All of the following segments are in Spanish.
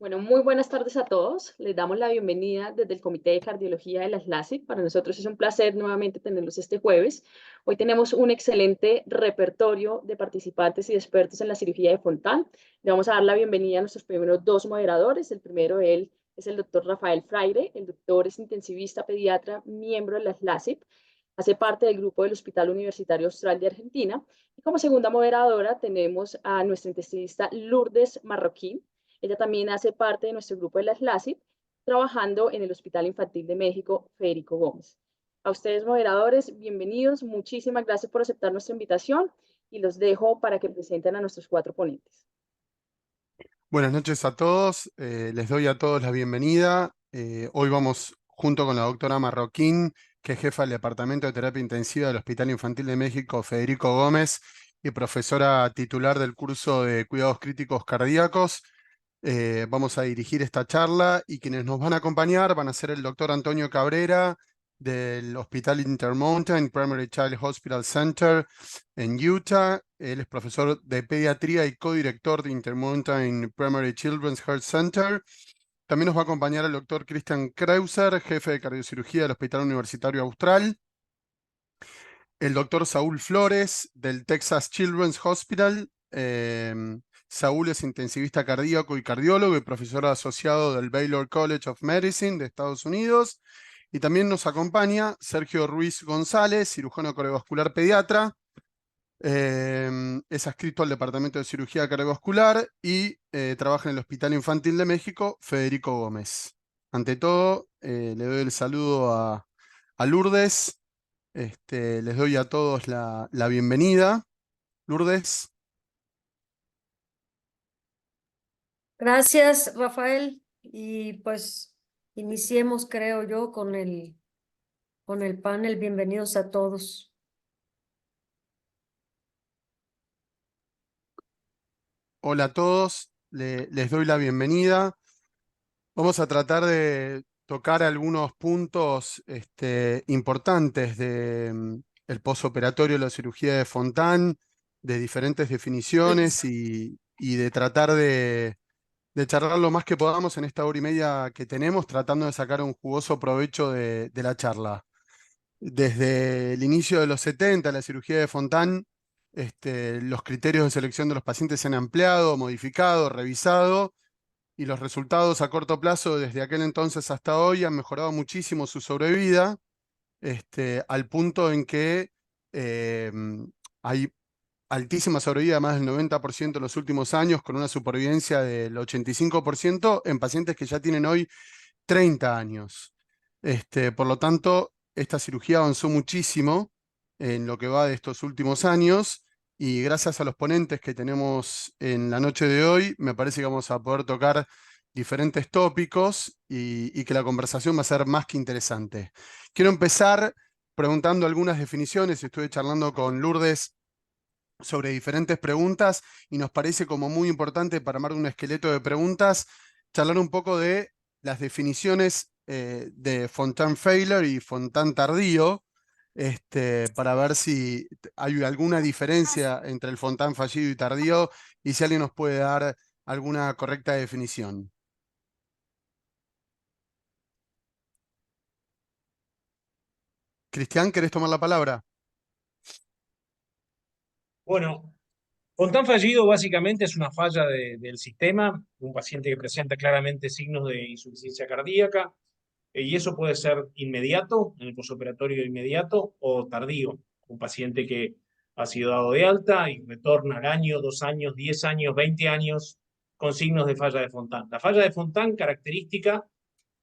Bueno, muy buenas tardes a todos. Les damos la bienvenida desde el Comité de Cardiología de las LASIK. Para nosotros es un placer nuevamente tenerlos este jueves. Hoy tenemos un excelente repertorio de participantes y de expertos en la cirugía de Fontan. Le vamos a dar la bienvenida a nuestros primeros dos moderadores. El primero de él es el doctor Rafael Fraire. El doctor es intensivista pediatra, miembro de las LASIK. Hace parte del grupo del Hospital Universitario Austral de Argentina. Y como segunda moderadora tenemos a nuestra intensivista Lourdes Marroquín. Ella también hace parte de nuestro grupo de las LASIK, trabajando en el Hospital Infantil de México, Federico Gómez. A ustedes, moderadores, bienvenidos. Muchísimas gracias por aceptar nuestra invitación y los dejo para que presenten a nuestros cuatro ponentes. Buenas noches a todos, les doy a todos la bienvenida. Hoy vamos junto con la doctora Marroquín, que es jefa del Departamento de Terapia Intensiva del Hospital Infantil de México, Federico Gómez, y profesora titular del curso de Cuidados Críticos Cardíacos. Vamos a dirigir esta charla y quienes nos van a acompañar van a ser el doctor Antonio Cabrera del Hospital Intermountain Primary Child Hospital Center en Utah. Él es profesor de pediatría y codirector de Intermountain Primary Children's Heart Center. También nos va a acompañar el doctor Christian Kreuser, jefe de cardiocirugía del Hospital Universitario Austral. El doctor Saúl Flores del Texas Children's Hospital. Saúl es intensivista cardíaco y cardiólogo y profesor asociado del Baylor College of Medicine de Estados Unidos. Y también nos acompaña Sergio Ruiz González, cirujano cardiovascular pediatra. Es adscrito al Departamento de Cirugía Cardiovascular y trabaja en el Hospital Infantil de México, Federico Gómez. Ante todo, le doy el saludo a Lourdes. Les doy a todos la bienvenida. Lourdes. Gracias, Rafael. Y pues iniciemos, creo yo, con el panel. Bienvenidos a todos. Hola a todos, les doy la bienvenida. Vamos a tratar de tocar algunos puntos importantes del posoperatorio de la cirugía de Fontan, de diferentes definiciones y de tratar de charlar lo más que podamos en esta hora y media que tenemos, tratando de sacar un jugoso provecho de la charla. Desde el inicio de los 70, la cirugía de Fontan, los criterios de selección de los pacientes se han ampliado, modificado, revisado, y los resultados a corto plazo desde aquel entonces hasta hoy han mejorado muchísimo su sobrevida, al punto en que eh, hay altísima sobrevida, más del 90% en los últimos años, con una supervivencia del 85% en pacientes que ya tienen hoy 30 años. Por lo tanto, esta cirugía avanzó muchísimo en lo que va de estos últimos años y gracias a los ponentes que tenemos en la noche de hoy, me parece que vamos a poder tocar diferentes tópicos y que la conversación va a ser más que interesante. Quiero empezar preguntando algunas definiciones. Estuve charlando con Lourdes sobre diferentes preguntas y nos parece como muy importante para armar un esqueleto de preguntas, charlar un poco de las definiciones de Fontan failure y Fontan tardío, para ver si hay alguna diferencia entre el Fontan fallido y tardío y si alguien nos puede dar alguna correcta definición. Cristian, ¿querés tomar la palabra? Bueno, Fontán fallido básicamente es una falla del sistema, un paciente que presenta claramente signos de insuficiencia cardíaca, y eso puede ser inmediato, en el posoperatorio inmediato, o tardío, un paciente que ha sido dado de alta y retorna al año, 2 años, 10 años, 20 años con signos de falla de Fontán. La falla de Fontán característica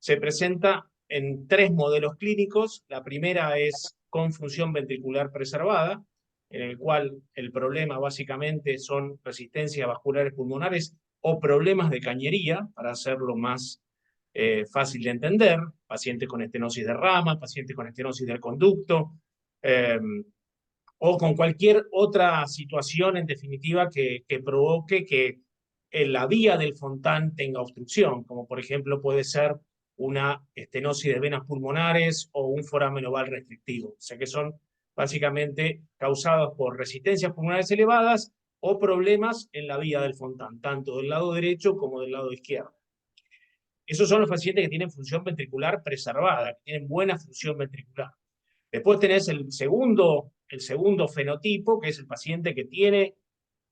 se presenta en 3 modelos clínicos. La primera es con función ventricular preservada, en el cual el problema básicamente son resistencias vasculares pulmonares o problemas de cañería, para hacerlo más fácil de entender, pacientes con estenosis de rama, pacientes con estenosis del conducto, o con cualquier otra situación en definitiva que provoque que en la vía del Fontán tenga obstrucción, como por ejemplo puede ser una estenosis de venas pulmonares o un foramen oval restrictivo. O sea que son básicamente causados por resistencias pulmonares elevadas o problemas en la vía del Fontán, tanto del lado derecho como del lado izquierdo. Esos son los pacientes que tienen función ventricular preservada, que tienen buena función ventricular. Después tenés el segundo fenotipo, que es el paciente que tiene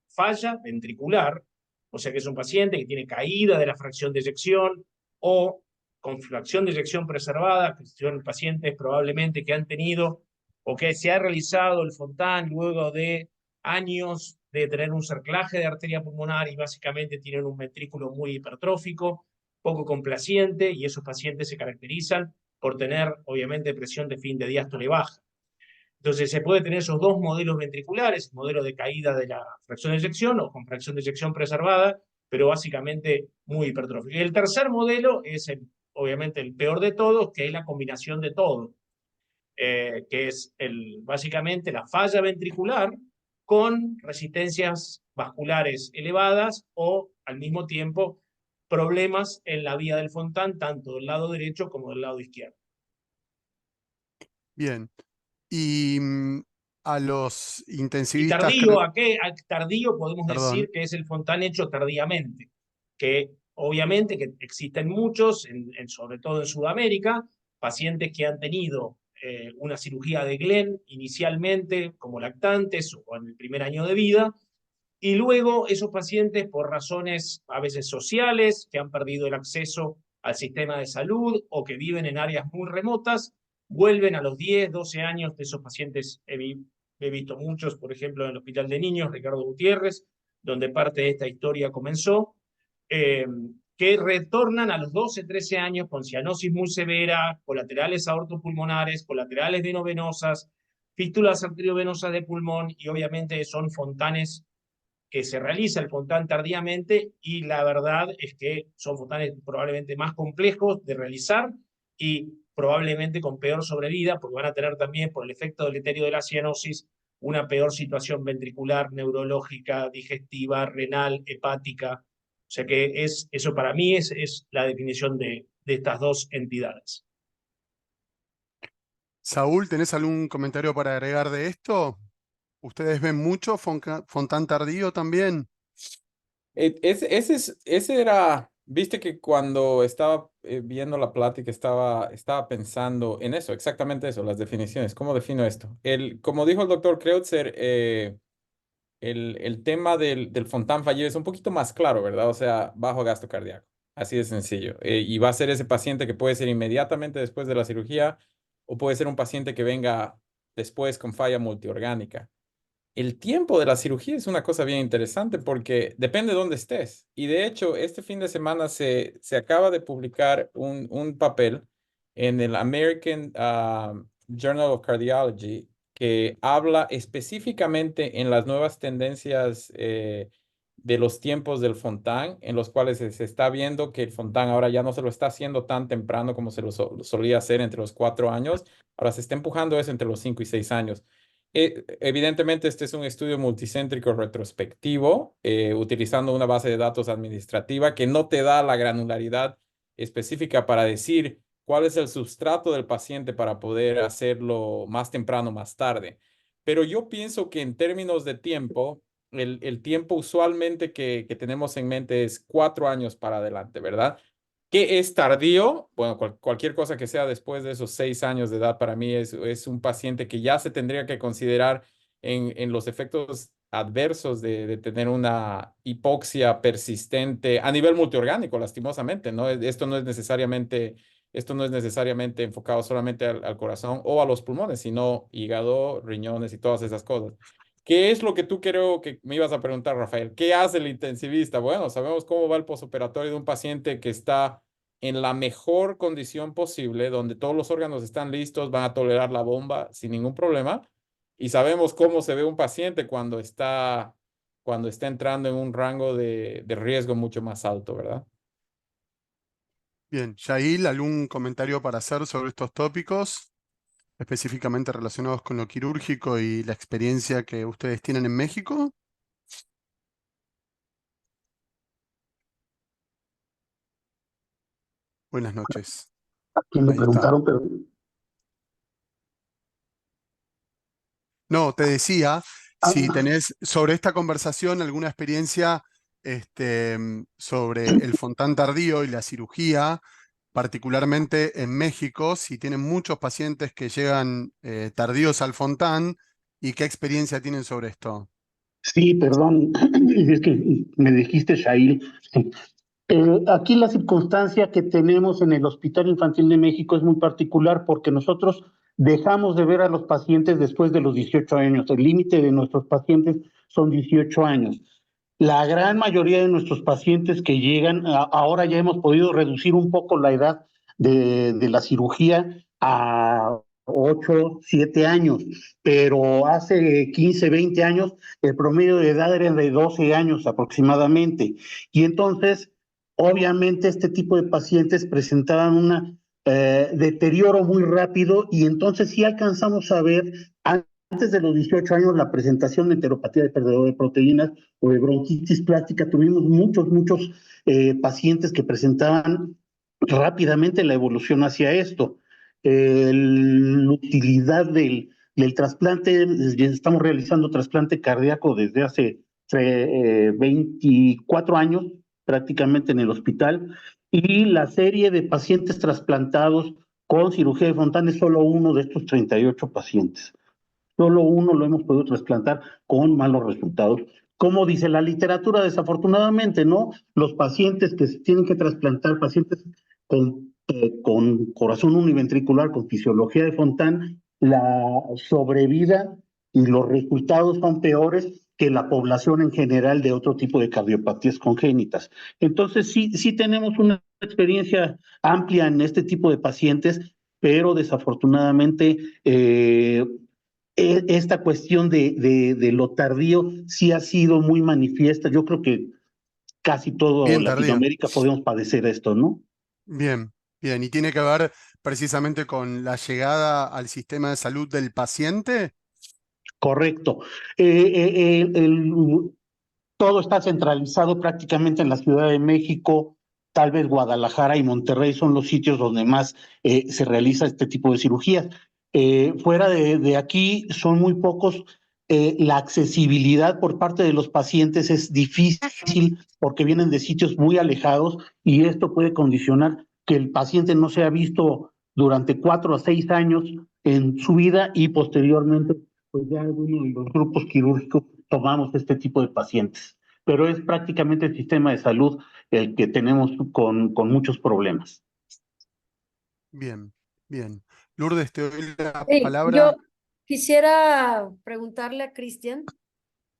falla ventricular, o sea que es un paciente que tiene caída de la fracción de eyección o con fracción de eyección preservada, que son pacientes probablemente que han tenido o que se ha realizado el Fontan luego de años de tener un cerclaje de arteria pulmonar y básicamente tienen un ventrículo muy hipertrófico, poco complaciente, y esos pacientes se caracterizan por tener, obviamente, presión de fin de diástole baja. Entonces se puede tener esos dos modelos ventriculares, modelo de caída de la fracción de eyección o con fracción de eyección preservada, pero básicamente muy hipertrófico. Y el tercer modelo es, obviamente, el peor de todos, que es la combinación de todo, que es básicamente la falla ventricular con resistencias vasculares elevadas o, al mismo tiempo, problemas en la vía del Fontan, tanto del lado derecho como del lado izquierdo. Bien. Y a los Y intensivistas, tardío, tardío podemos perdón, decir que es el Fontan hecho tardíamente, que obviamente que existen muchos, sobre todo en Sudamérica, pacientes que han tenido una cirugía de Glenn inicialmente como lactantes o en el primer año de vida, y luego esos pacientes por razones a veces sociales, que han perdido el acceso al sistema de salud o que viven en áreas muy remotas, vuelven a los 10, 12 años. De esos pacientes he visto muchos, por ejemplo, en el Hospital de Niños, Ricardo Gutiérrez, donde parte de esta historia comenzó, que retornan a los 12, 13 años con cianosis muy severa, colaterales aortopulmonares, colaterales venovenosas, fístulas arteriovenosas de pulmón, y obviamente son fontanes que se realiza el Fontan tardíamente, y la verdad es que son fontanes probablemente más complejos de realizar y probablemente con peor sobrevida, porque van a tener también, por el efecto deleterio de la cianosis, una peor situación ventricular, neurológica, digestiva, renal, hepática. O sea que eso para mí es la definición de estas dos entidades. Saúl, ¿tenés algún comentario para agregar de esto? ¿Ustedes ven mucho Fontan tardío también? Ese era, viste que cuando estaba viendo la plática estaba pensando en eso, exactamente eso, las definiciones. ¿Cómo defino esto? Como dijo el doctor Kreutzer, el tema del Fontan fallido es un poquito más claro, ¿verdad? O sea, bajo gasto cardíaco. Así de sencillo. Y va a ser ese paciente que puede ser inmediatamente después de la cirugía o puede ser un paciente que venga después con falla multiorgánica. El tiempo de la cirugía es una cosa bien interesante porque depende de dónde estés. Y de hecho, este fin de semana se acaba de publicar un papel en el American Journal of Cardiology que habla específicamente en las nuevas tendencias de los tiempos del Fontan, en los cuales se está viendo que el Fontan ahora ya no se lo está haciendo tan temprano como se lo solía hacer entre los 4 años. Ahora se está empujando eso entre los 5 y 6 años. Evidentemente, este es un estudio multicéntrico retrospectivo, utilizando una base de datos administrativa que no te da la granularidad específica para decir cuál es el substrato del paciente para poder hacerlo más temprano, más tarde. Pero yo pienso que en términos de tiempo, el tiempo usualmente que tenemos en mente es 4 años para adelante, ¿verdad? ¿Qué es tardío? Bueno, cualquier cosa que sea después de esos 6 años de edad para mí es un paciente que ya se tendría que considerar en los efectos adversos de tener una hipoxia persistente a nivel multiorgánico, lastimosamente, ¿no? Esto no es necesariamente enfocado solamente al corazón o a los pulmones, sino hígado, riñones y todas esas cosas. ¿Qué es lo que tú creo que me ibas a preguntar, Rafael? ¿Qué hace el intensivista? Bueno, sabemos cómo va el posoperatorio de un paciente que está en la mejor condición posible, donde todos los órganos están listos, van a tolerar la bomba sin ningún problema. Y sabemos cómo se ve un paciente cuando está entrando en un rango de riesgo mucho más alto, ¿verdad? Bien, Yael, ¿algún comentario para hacer sobre estos tópicos, específicamente relacionados con lo quirúrgico y la experiencia que ustedes tienen en México? Buenas noches. Aquí me Ahí está. preguntaron, pero No, te decía, si Ah. tenés sobre esta conversación alguna experiencia sobre el Fontán tardío y la cirugía, particularmente en México, si tienen muchos pacientes que llegan tardíos al Fontán y qué experiencia tienen sobre esto. Sí, perdón, es que me dijiste, Shail. Aquí la circunstancia que tenemos en el Hospital Infantil de México es muy particular porque nosotros dejamos de ver a los pacientes después de los 18 años. El límite de nuestros pacientes son 18 años. La gran mayoría de nuestros pacientes que llegan, ahora ya hemos podido reducir un poco la edad de la cirugía a 8, 7 años, pero hace 15, 20 años el promedio de edad era de 12 años aproximadamente. Y entonces, obviamente, este tipo de pacientes presentaban un deterioro muy rápido y entonces sí alcanzamos a ver antes de los 18 años la presentación de enteropatía de perdedor de proteínas o de bronquitis plástica. Tuvimos muchos pacientes que presentaban rápidamente la evolución hacia esto. La utilidad del trasplante, estamos realizando trasplante cardíaco desde hace 24 años prácticamente en el hospital, y la serie de pacientes trasplantados con cirugía de Fontán es solo uno de estos 38 pacientes. Solo uno lo hemos podido trasplantar con malos resultados. Como dice la literatura, desafortunadamente, ¿no? Los pacientes que se tienen que trasplantar, pacientes con corazón univentricular, con fisiología de Fontán, la sobrevida y los resultados son peores que la población en general de otro tipo de cardiopatías congénitas. Entonces, sí tenemos una experiencia amplia en este tipo de pacientes, pero desafortunadamente esta cuestión de lo tardío sí ha sido muy manifiesta. Yo creo que casi todo Bien tardío. Latinoamérica podemos padecer esto, ¿no? Bien, bien. ¿Y tiene que ver precisamente con la llegada al sistema de salud del paciente? Correcto. Todo está centralizado prácticamente en la Ciudad de México. Tal vez Guadalajara y Monterrey son los sitios donde más se realiza este tipo de cirugías. Fuera de aquí son muy pocos. La accesibilidad por parte de los pacientes es difícil porque vienen de sitios muy alejados y esto puede condicionar que el paciente no sea visto durante 4 a 6 años en su vida y posteriormente, pues ya algunos de los grupos quirúrgicos tomamos este tipo de pacientes. Pero es prácticamente el sistema de salud el que tenemos con muchos problemas. Bien, bien. Lourdes, te doy la Sí, yo palabra. quisiera preguntarle a Cristian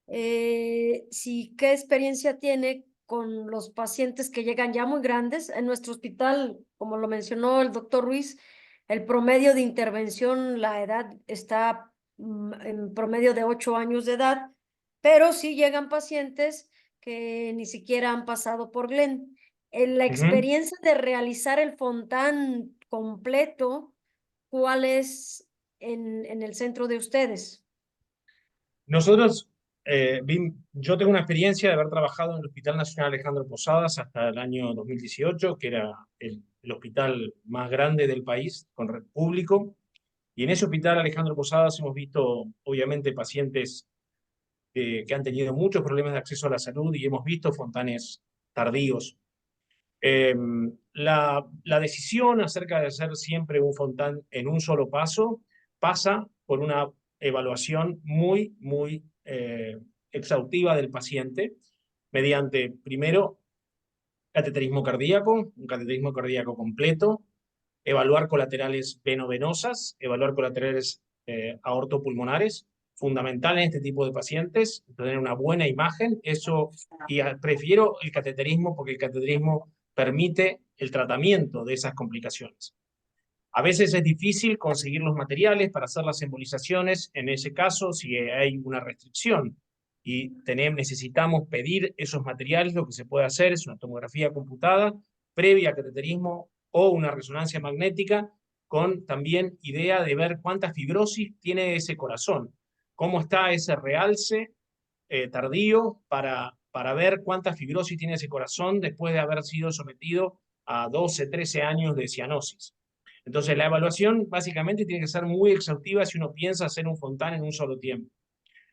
si qué experiencia tiene con los pacientes que llegan ya muy grandes. En nuestro hospital, como lo mencionó el doctor Ruiz, el promedio de intervención, la edad está en promedio de 8 años de edad, pero sí llegan pacientes que ni siquiera han pasado por Glenn. En la experiencia de realizar el Fontán completo, ¿cuál es en el centro de ustedes? Nosotros, yo tengo una experiencia de haber trabajado en el Hospital Nacional Alejandro Posadas hasta el año 2018, que era el hospital más grande del país, con red público. Y en ese hospital Alejandro Posadas hemos visto, obviamente, pacientes que han tenido muchos problemas de acceso a la salud y hemos visto fontanes tardíos. La decisión acerca de hacer siempre un fontán en un solo paso pasa por una evaluación muy exhaustiva del paciente mediante, primero, cateterismo cardíaco, un cateterismo cardíaco completo, evaluar colaterales venovenosas, evaluar colaterales aortopulmonares, fundamental en este tipo de pacientes, tener una buena imagen, eso, y prefiero el cateterismo porque el cateterismo permite el tratamiento de esas complicaciones. A veces es difícil conseguir los materiales para hacer las embolizaciones, en ese caso, si hay una restricción y necesitamos pedir esos materiales, lo que se puede hacer es una tomografía computada previa a cateterismo o una resonancia magnética con también idea de ver cuánta fibrosis tiene ese corazón, cómo está ese realce tardío para ver cuánta fibrosis tiene ese corazón después de haber sido sometido a 12, 13 años de cianosis. Entonces, la evaluación básicamente tiene que ser muy exhaustiva si uno piensa hacer un fontán en un solo tiempo.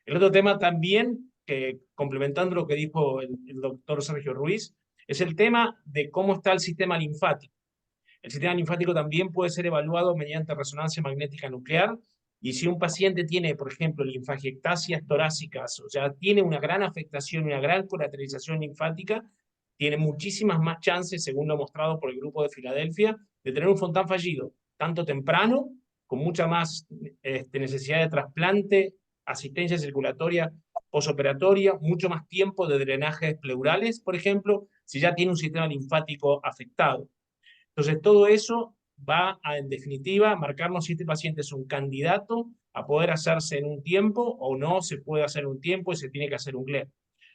El otro tema también que complementando lo que dijo el doctor Sergio Ruiz, es el tema de cómo está el sistema linfático. El sistema linfático también puede ser evaluado mediante resonancia magnética nuclear, y si un paciente tiene, por ejemplo, linfagiectasias torácicas, o sea, tiene una gran afectación, una gran colateralización linfática, tiene muchísimas más chances, según lo mostrado por el grupo de Filadelfia, de tener un Fontan fallido, tanto temprano, con mucha más necesidad de trasplante, asistencia circulatoria posoperatoria, mucho más tiempo de drenajes pleurales, por ejemplo, si ya tiene un sistema linfático afectado. Entonces, todo eso va a, en definitiva, marcarnos si este paciente es un candidato a poder hacerse en un tiempo o no se puede hacer en un tiempo y se tiene que hacer un GLER.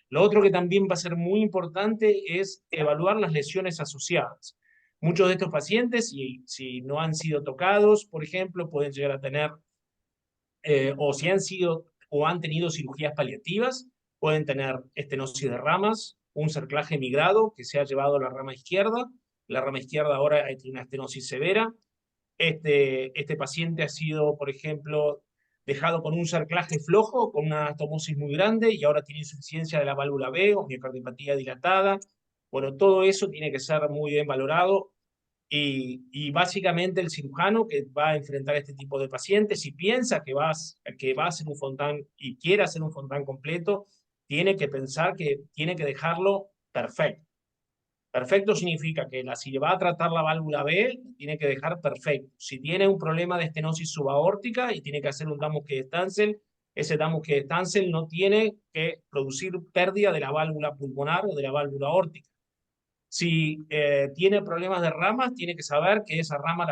Lo otro que también va a ser muy importante es evaluar las lesiones asociadas. Muchos de estos pacientes, si no han sido tocados, por ejemplo, pueden llegar a tener, o si han sido o han tenido cirugías paliativas, pueden tener estenosis de ramas, un cerclaje migrado que se ha llevado a la rama izquierda. La rama izquierda ahora tiene una estenosis severa. Este paciente ha sido, por ejemplo, dejado con un cerclaje flojo, con una anastomosis muy grande, y ahora tiene insuficiencia de la válvula B o miocardiopatía dilatada. Bueno, todo eso tiene que ser muy bien valorado. Y básicamente el cirujano que va a enfrentar este tipo de pacientes, si piensa que va a hacer un Fontan y quiere hacer un Fontan completo, tiene que pensar que tiene que dejarlo perfecto. Perfecto significa que si va a tratar la válvula B, tiene que dejar perfecto. Si tiene un problema de estenosis subaórtica y tiene que hacer un Damocles Stansel, ese Damocles Stansel no tiene que producir pérdida de la válvula pulmonar o de la válvula aórtica. Si tiene problemas de ramas, tiene que saber que esa rama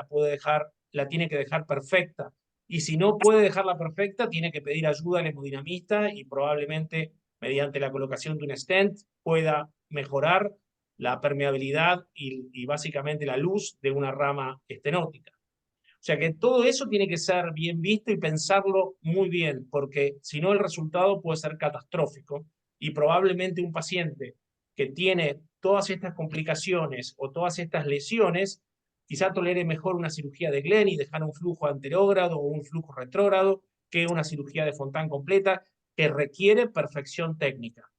la tiene que dejar perfecta. Y si no puede dejarla perfecta, tiene que pedir ayuda al hemodinamista y probablemente mediante la colocación de un stent pueda mejorar la permeabilidad y básicamente la luz de una rama estenótica. O sea que todo eso tiene que ser bien visto y pensarlo muy bien, porque si no el resultado puede ser catastrófico y probablemente un paciente que tiene todas estas complicaciones o todas estas lesiones, quizá tolere mejor una cirugía de Glenn y dejar un flujo anterógrado o un flujo retrógrado que una cirugía de Fontan completa que requiere perfección técnica.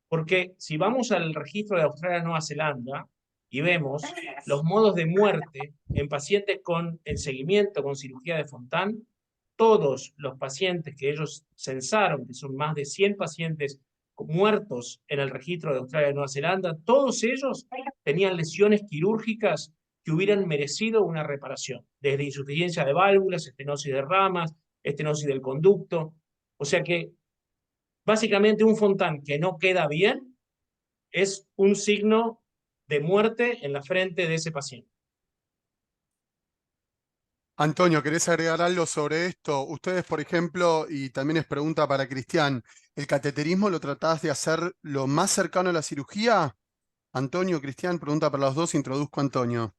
Porque si vamos al registro de Australia-Nueva Zelanda y vemos los modos de muerte en pacientes con el seguimiento con cirugía de Fontan, todos los pacientes que ellos censaron, que son más de 100 pacientes muertos en el registro de Australia-Nueva Zelanda, todos ellos tenían lesiones quirúrgicas que hubieran merecido una reparación, desde insuficiencia de válvulas, estenosis de ramas, estenosis del conducto. O sea que básicamente un Fontan que no queda bien es un signo de muerte en la frente de ese paciente. Antonio, ¿querés agregar algo sobre esto? Ustedes, por ejemplo, y también es pregunta para Cristian, ¿el cateterismo lo tratás de hacer lo más cercano a la cirugía? Antonio, Cristian, pregunta para los dos, introduzco a Antonio.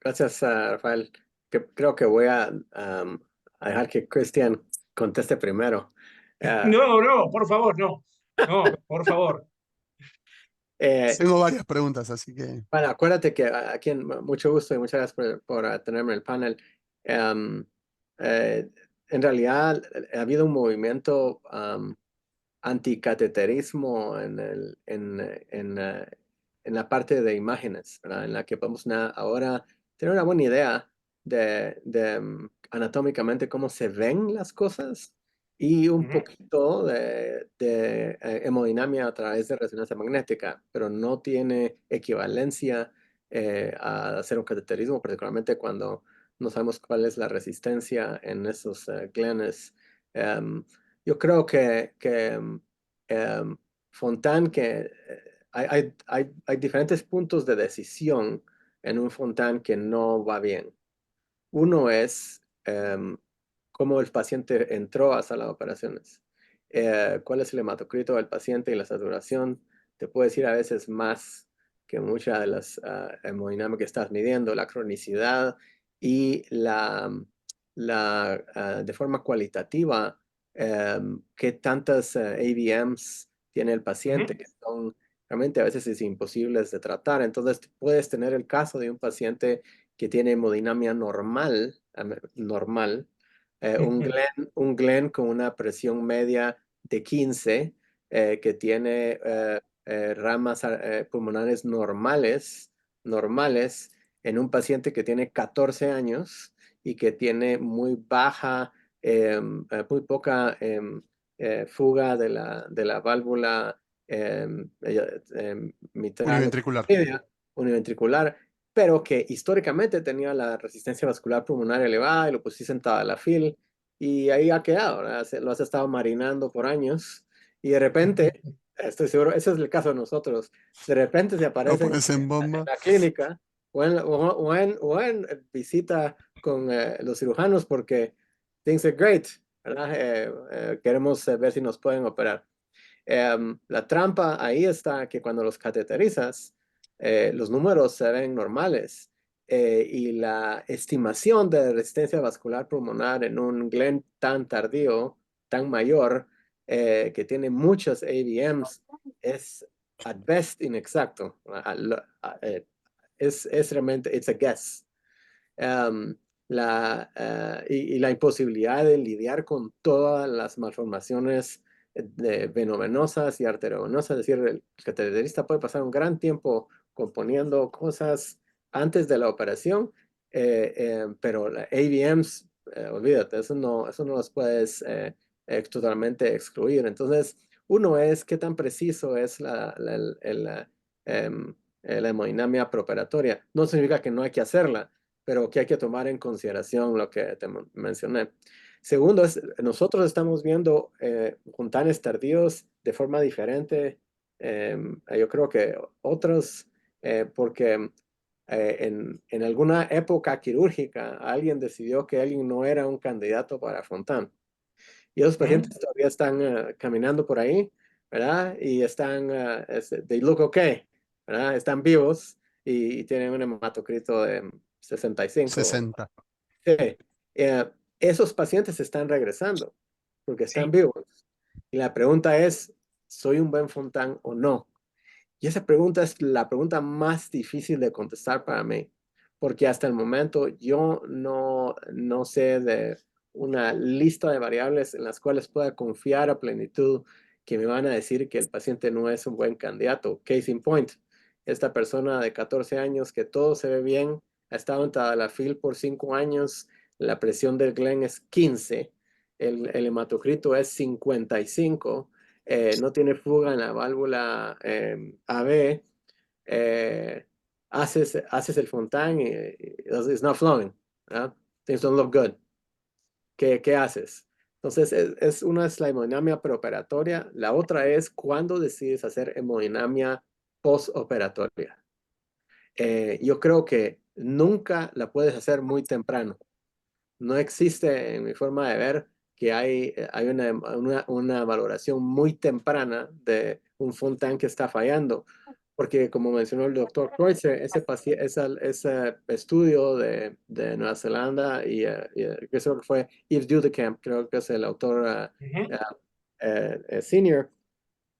Gracias, Rafael. Creo que voy a dejar que Cristian conteste primero. No, por favor, no. No, por favor. Tengo varias preguntas, así que... Bueno, acuérdate que aquí mucho gusto y muchas gracias por tenerme en el panel. En realidad ha habido un movimiento anticateterismo en la parte de imágenes, ¿verdad? En la que podemos ahora tener una buena idea de anatómicamente cómo se ven las cosas y un poquito de hemodinamia a través de resonancia magnética, pero no tiene equivalencia a hacer un cateterismo, particularmente cuando no sabemos cuál es la resistencia en esos glenes. Yo creo que Fontan, que hay diferentes puntos de decisión en un Fontan que no va bien. Uno es cómo el paciente entró a sala de operaciones. ¿Cuál es el hematocrito del paciente y la saturación? Te puede decir a veces más que muchas de las hemodinámicas que estás midiendo, la cronicidad y de forma cualitativa, qué tantas AVMs tiene el paciente, que son realmente a veces es imposibles de tratar. Entonces puedes tener el caso de un paciente que tiene hemodinamia normal, un Glenn con una presión media de 15 que tiene ramas pulmonares normales en un paciente que tiene 14 años y que tiene muy baja, muy poca fuga de la válvula mitral Univentricular. univentricular, pero que históricamente tenía la resistencia vascular pulmonar elevada y lo pusiste en Tadalafil y ahí ha quedado, ¿verdad? Lo has estado marinando por años y de repente, estoy seguro, ese es el caso de nosotros, de repente se Lo aparecen pones en en bomba. la clínica o en visita con los cirujanos porque things are great, ¿verdad? Queremos ver si nos pueden operar. La trampa ahí está que cuando los cateterizas, los números se ven normales y la estimación de resistencia vascular pulmonar en un Glenn tan tardío, tan mayor, que tiene muchos AVMs, es at best inexacto. Es realmente, it's a guess. Y la imposibilidad de lidiar con todas las malformaciones venovenosas y arteriovenosas, es decir, el cateterista puede pasar un gran tiempo componiendo cosas antes de la operación, pero AVMs, olvídate, eso no los puedes totalmente excluir. Entonces, uno es qué tan preciso es la hemodinamia preoperatoria. No significa que no hay que hacerla, pero que hay que tomar en consideración lo que te mencioné. Segundo, nosotros estamos viendo juntanes tardíos de forma diferente. Yo creo que otros, porque en alguna época quirúrgica alguien decidió que alguien no era un candidato para Fontan. Y los pacientes todavía están caminando por ahí, ¿verdad? Y están, they look okay, ¿verdad? Están vivos y tienen un hematocrito de 65. 60. Sí. Esos pacientes están regresando porque están Sí. vivos. Y la pregunta es, ¿soy un buen Fontan o no? Y esa pregunta es la pregunta más difícil de contestar para mí, porque hasta el momento yo no sé de una lista de variables en las cuales pueda confiar a plenitud que me van a decir que el paciente no es un buen candidato. Case in point, esta persona de 14 años que todo se ve bien, ha estado en Tadalafil por 5 años, la presión del Glenn es 15, el hematocrito es 55, no tiene fuga en la válvula AB, haces el Fontan y it's not flowing, ¿verdad? Things don't look good. ¿Qué haces? Entonces, una es la hemodinamia preoperatoria, la otra es cuando decides hacer hemodinamia postoperatoria. Yo creo que nunca la puedes hacer muy temprano. No existe en mi forma de ver que hay una valoración muy temprana de un Fontan que está fallando, porque como mencionó el doctor Kreutzer, ese estudio de Nueva Zelanda y creo que fue Yves Dudekamp, creo que es el autor senior,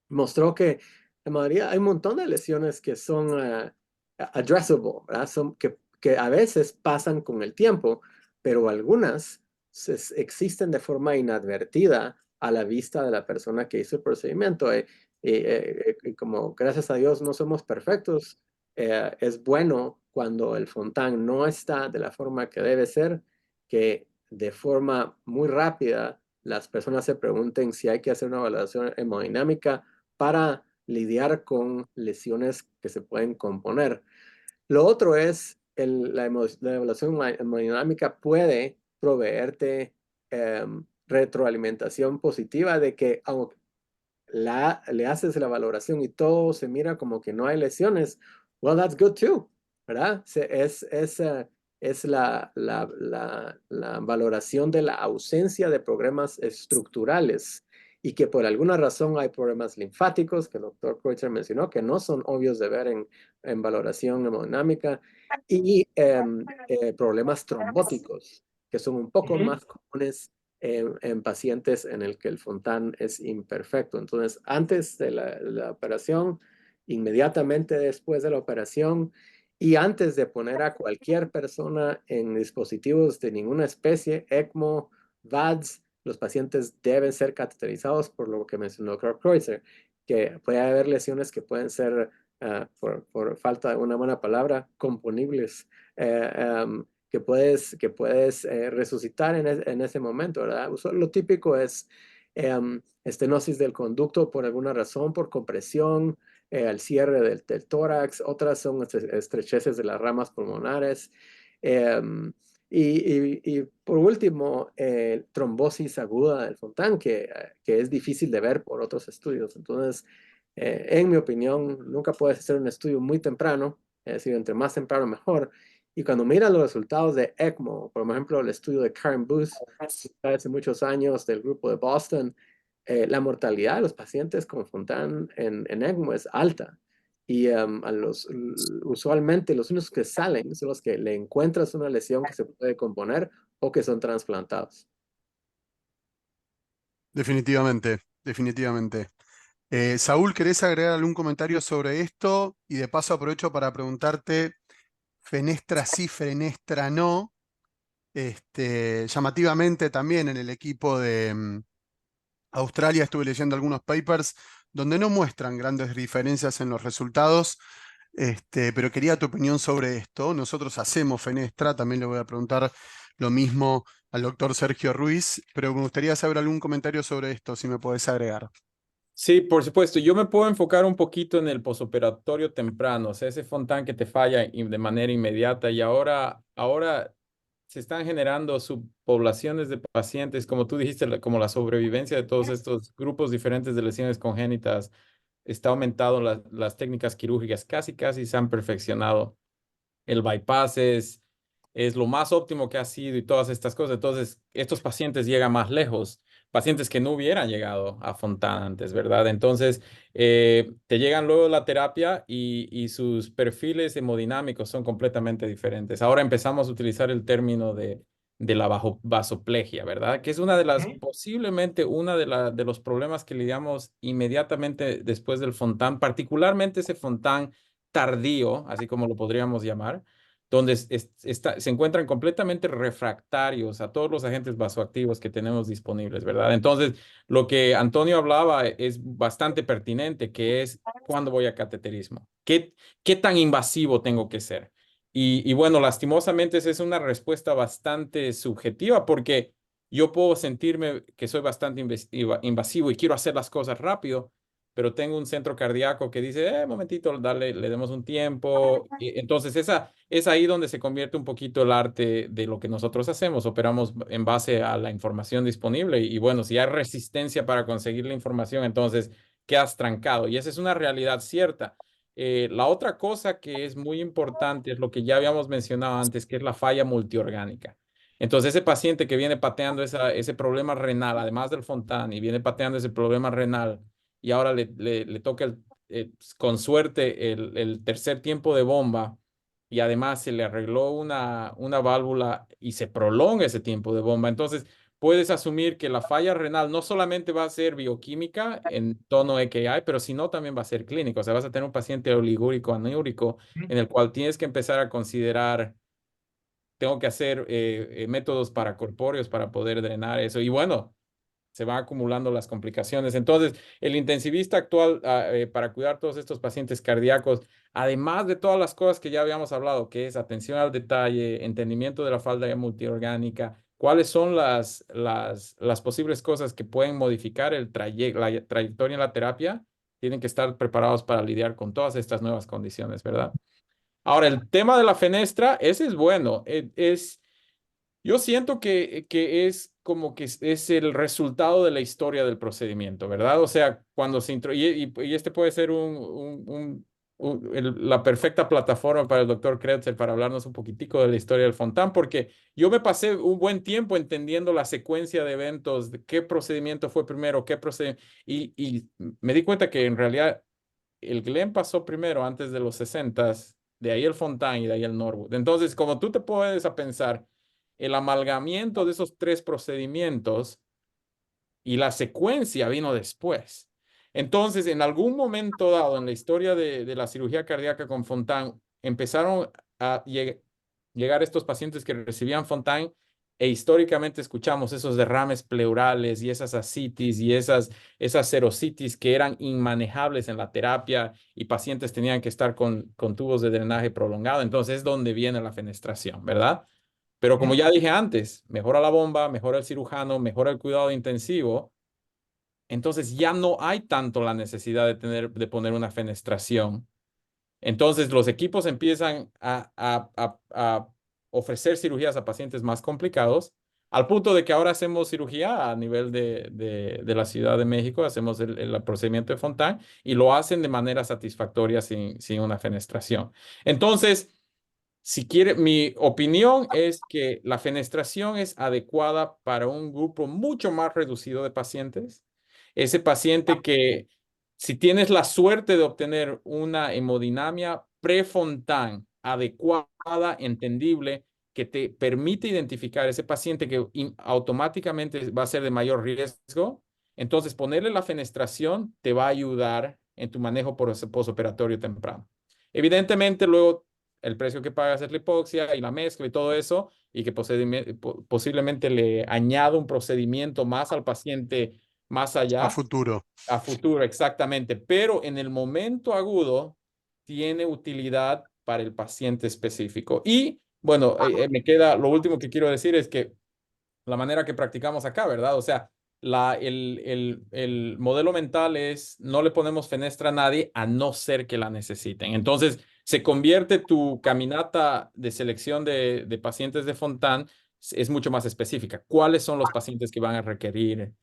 mostró que en mayoría hay un montón de lesiones que son addressable, ¿verdad? Que a veces pasan con el tiempo, pero algunas existen de forma inadvertida a la vista de la persona que hizo el procedimiento. Y como gracias a Dios no somos perfectos, es bueno cuando el Fontan no está de la forma que debe ser, que de forma muy rápida las personas se pregunten si hay que hacer una evaluación hemodinámica para lidiar con lesiones que se pueden componer. Lo otro es la evaluación hemodinámica puede proveerte retroalimentación positiva de que aunque le haces la valoración y todo se mira como que no hay lesiones, well, that's good too, ¿verdad? Es la valoración de la ausencia de problemas estructurales y que por alguna razón hay problemas linfáticos, que el doctor Kreutzer mencionó, que no son obvios de ver en valoración hemodinámica, y problemas trombóticos, que son un poco más comunes en pacientes en el que el Fontan es imperfecto. Entonces, antes de la operación, inmediatamente después de la operación y antes de poner a cualquier persona en dispositivos de ninguna especie, ECMO, VADS, los pacientes deben ser cateterizados por lo que mencionó el doctor Kreutzer, que puede haber lesiones que pueden ser, por falta de una buena palabra, componibles, que puedes resucitar en ese momento, ¿verdad? Lo típico es estenosis del conducto por alguna razón, por compresión, al cierre del tórax, otras son estrecheces de las ramas pulmonares. Y por último, trombosis aguda del Fontan, que es difícil de ver por otros estudios. Entonces, en mi opinión, nunca puedes hacer un estudio muy temprano, es decir, entre más temprano mejor. Y cuando miras los resultados de ECMO, por ejemplo, el estudio de Karen Booth hace muchos años del grupo de Boston, la mortalidad de los pacientes con Fontan en ECMO es alta. Y usualmente los únicos que salen son los que le encuentras una lesión que se puede componer o que son trasplantados. Definitivamente, definitivamente. Saúl, ¿querés agregar algún comentario sobre esto? Y de paso aprovecho para preguntarte, fenestra sí, fenestra no. Llamativamente también en el equipo de Australia estuve leyendo algunos papers donde no muestran grandes diferencias en los resultados, pero quería tu opinión sobre esto. Nosotros hacemos fenestra, también le voy a preguntar lo mismo al doctor Sergio Ruiz, pero me gustaría saber algún comentario sobre esto, si me podés agregar. Sí, por supuesto. Yo me puedo enfocar un poquito en el posoperatorio temprano, o sea, ese Fontan que te falla de manera inmediata y ahora se están generando subpoblaciones de pacientes, como tú dijiste, como la sobrevivencia de todos estos grupos diferentes de lesiones congénitas está aumentado, las técnicas quirúrgicas casi se han perfeccionado. El bypass es lo más óptimo que ha sido y todas estas cosas. Entonces, estos pacientes llegan más lejos, pacientes que no hubieran llegado a Fontana antes, ¿verdad? Entonces, te llegan luego la terapia y sus perfiles hemodinámicos son completamente diferentes. Ahora empezamos a utilizar el término de la vasoplegia, ¿verdad? Que es una de las, posiblemente de los problemas que lidiamos inmediatamente después del Fontan, particularmente ese Fontan tardío, así como lo podríamos llamar, donde se encuentran completamente refractarios a todos los agentes vasoactivos que tenemos disponibles, ¿verdad? Entonces, lo que Antonio hablaba es bastante pertinente, que es cuándo voy a cateterismo, qué tan invasivo tengo que ser. Y bueno, lastimosamente esa es una respuesta bastante subjetiva porque yo puedo sentirme que soy bastante invasivo y quiero hacer las cosas rápido, pero tengo un centro cardíaco que dice, momentito, dale, le demos un tiempo. Entonces, esa es ahí donde se convierte un poquito el arte de lo que nosotros hacemos. Operamos en base a la información disponible y bueno, si hay resistencia para conseguir la información, entonces quedas trancado. Y esa es una realidad cierta. La otra cosa que es muy importante es lo que ya habíamos mencionado antes, que es la falla multiorgánica. Entonces, ese paciente que viene pateando ese problema renal, además del Fontan, y viene pateando ese problema renal, y ahora le toca con suerte el tercer tiempo de bomba y además se le arregló una válvula y se prolonga ese tiempo de bomba. Entonces, puedes asumir que la falla renal no solamente va a ser bioquímica en tono EKI, pero sino también va a ser clínico. O sea, vas a tener un paciente oligúrico anúrico en el cual tienes que empezar a considerar, tengo que hacer métodos paracorpóreos para poder drenar eso. Y bueno, se van acumulando las complicaciones. Entonces, el intensivista actual para cuidar todos estos pacientes cardíacos, además de todas las cosas que ya habíamos hablado, que es atención al detalle, entendimiento de la falla multiorgánica, cuáles son las posibles cosas que pueden modificar la trayectoria en la terapia, tienen que estar preparados para lidiar con todas estas nuevas condiciones, ¿verdad? Ahora, el tema de la fenestra, ese es bueno. Yo siento que es como que es el resultado de la historia del procedimiento, ¿verdad? O sea, cuando se y este puede ser la perfecta plataforma para el doctor Kreutzer para hablarnos un poquitico de la historia del Fontan, porque yo me pasé un buen tiempo entendiendo la secuencia de eventos, de qué procedimiento fue primero, qué procedimiento, y me di cuenta que en realidad el Glenn pasó primero antes de los 60s, de ahí el Fontan y de ahí el Norwood. Entonces, como tú te puedes a pensar, el amalgamiento de esos tres procedimientos y la secuencia vino después. Entonces, en algún momento dado en la historia de la cirugía cardíaca con Fontan, empezaron a llegar estos pacientes que recibían Fontan e históricamente escuchamos esos derrames pleurales y esas ascitis y esas serositis que eran inmanejables en la terapia y pacientes tenían que estar con tubos de drenaje prolongado. Entonces es donde viene la fenestración, ¿verdad? Pero como ya dije antes, mejora la bomba, mejora el cirujano, mejora el cuidado intensivo. Entonces ya no hay tanto la necesidad de poner una fenestración. Entonces los equipos empiezan a ofrecer cirugías a pacientes más complicados, al punto de que ahora hacemos cirugía a nivel de la Ciudad de México, hacemos el procedimiento de Fontan y lo hacen de manera satisfactoria sin una fenestración. Entonces, si quiere, mi opinión es que la fenestración es adecuada para un grupo mucho más reducido de pacientes. Ese paciente que, si tienes la suerte de obtener una hemodinamia pre-Fontan adecuada, entendible, que te permite identificar ese paciente que automáticamente va a ser de mayor riesgo, entonces ponerle la fenestración te va a ayudar en tu manejo postoperatorio temprano. Evidentemente, luego el precio que pagas es la hipoxia y la mezcla y todo eso, y que posiblemente le añada un procedimiento más al paciente más allá. A futuro. A futuro, exactamente. Pero en el momento agudo tiene utilidad para el paciente específico. Y bueno, me queda, lo último que quiero decir es que la manera que practicamos acá, ¿verdad? O sea, el modelo mental es no le ponemos fenestra a nadie a no ser que la necesiten. Entonces, se convierte tu caminata de selección de pacientes de Fontan es mucho más específica. ¿Cuáles son los pacientes que van a requerir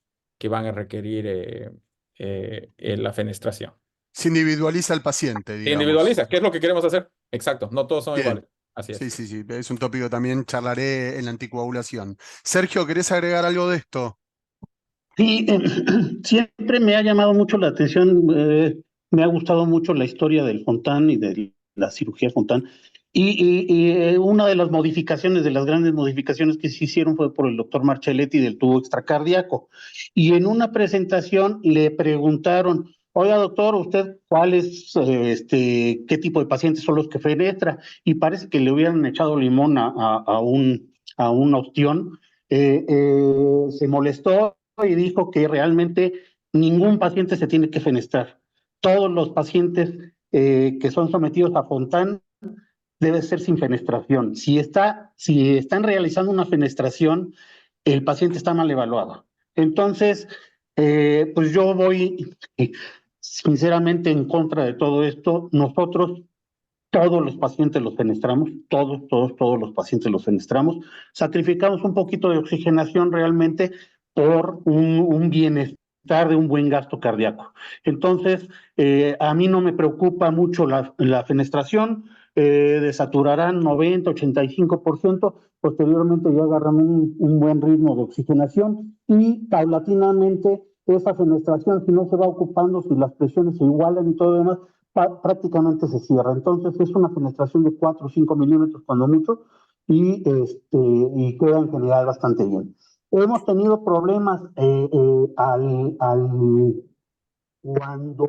la fenestración? Se individualiza el paciente, Se digamos. individualiza. ¿Qué es lo que queremos hacer? Exacto. No todos son Bien. iguales. Así es. Sí, sí, sí. Es un tópico también charlaré en la anticoagulación. Sergio, ¿querés agregar algo de esto? Sí, siempre me ha llamado mucho la atención, me ha gustado mucho la historia del Fontan y de la cirugía Fontan. Una de las modificaciones, de las grandes modificaciones que se hicieron fue por el doctor Marcelletti del tubo extracardíaco. Y en una presentación le preguntaron, oiga doctor, ¿usted qué tipo de pacientes son los que fenestra? Y parece que le hubieran echado limón a un ostión. Se molestó y dijo que realmente ningún paciente se tiene que fenestrar. Todos los pacientes que son sometidos a Fontan debe ser sin fenestración. Si están realizando una fenestración, el paciente está mal evaluado. Entonces, pues yo voy sinceramente en contra de todo esto. Nosotros todos los pacientes los fenestramos, todos los pacientes los fenestramos. Sacrificamos un poquito de oxigenación realmente por un bienestar de un buen gasto cardíaco. Entonces, a mí no me preocupa mucho la fenestración, desaturarán 90, 85%, posteriormente ya agarran un buen ritmo de oxigenación y paulatinamente esa fenestración, si no se va ocupando, si las presiones se igualan y todo lo demás, prácticamente se cierra. Entonces es una penetración de 4 o 5 milímetros cuando mucho y queda en general bastante bien. Hemos tenido problemas cuando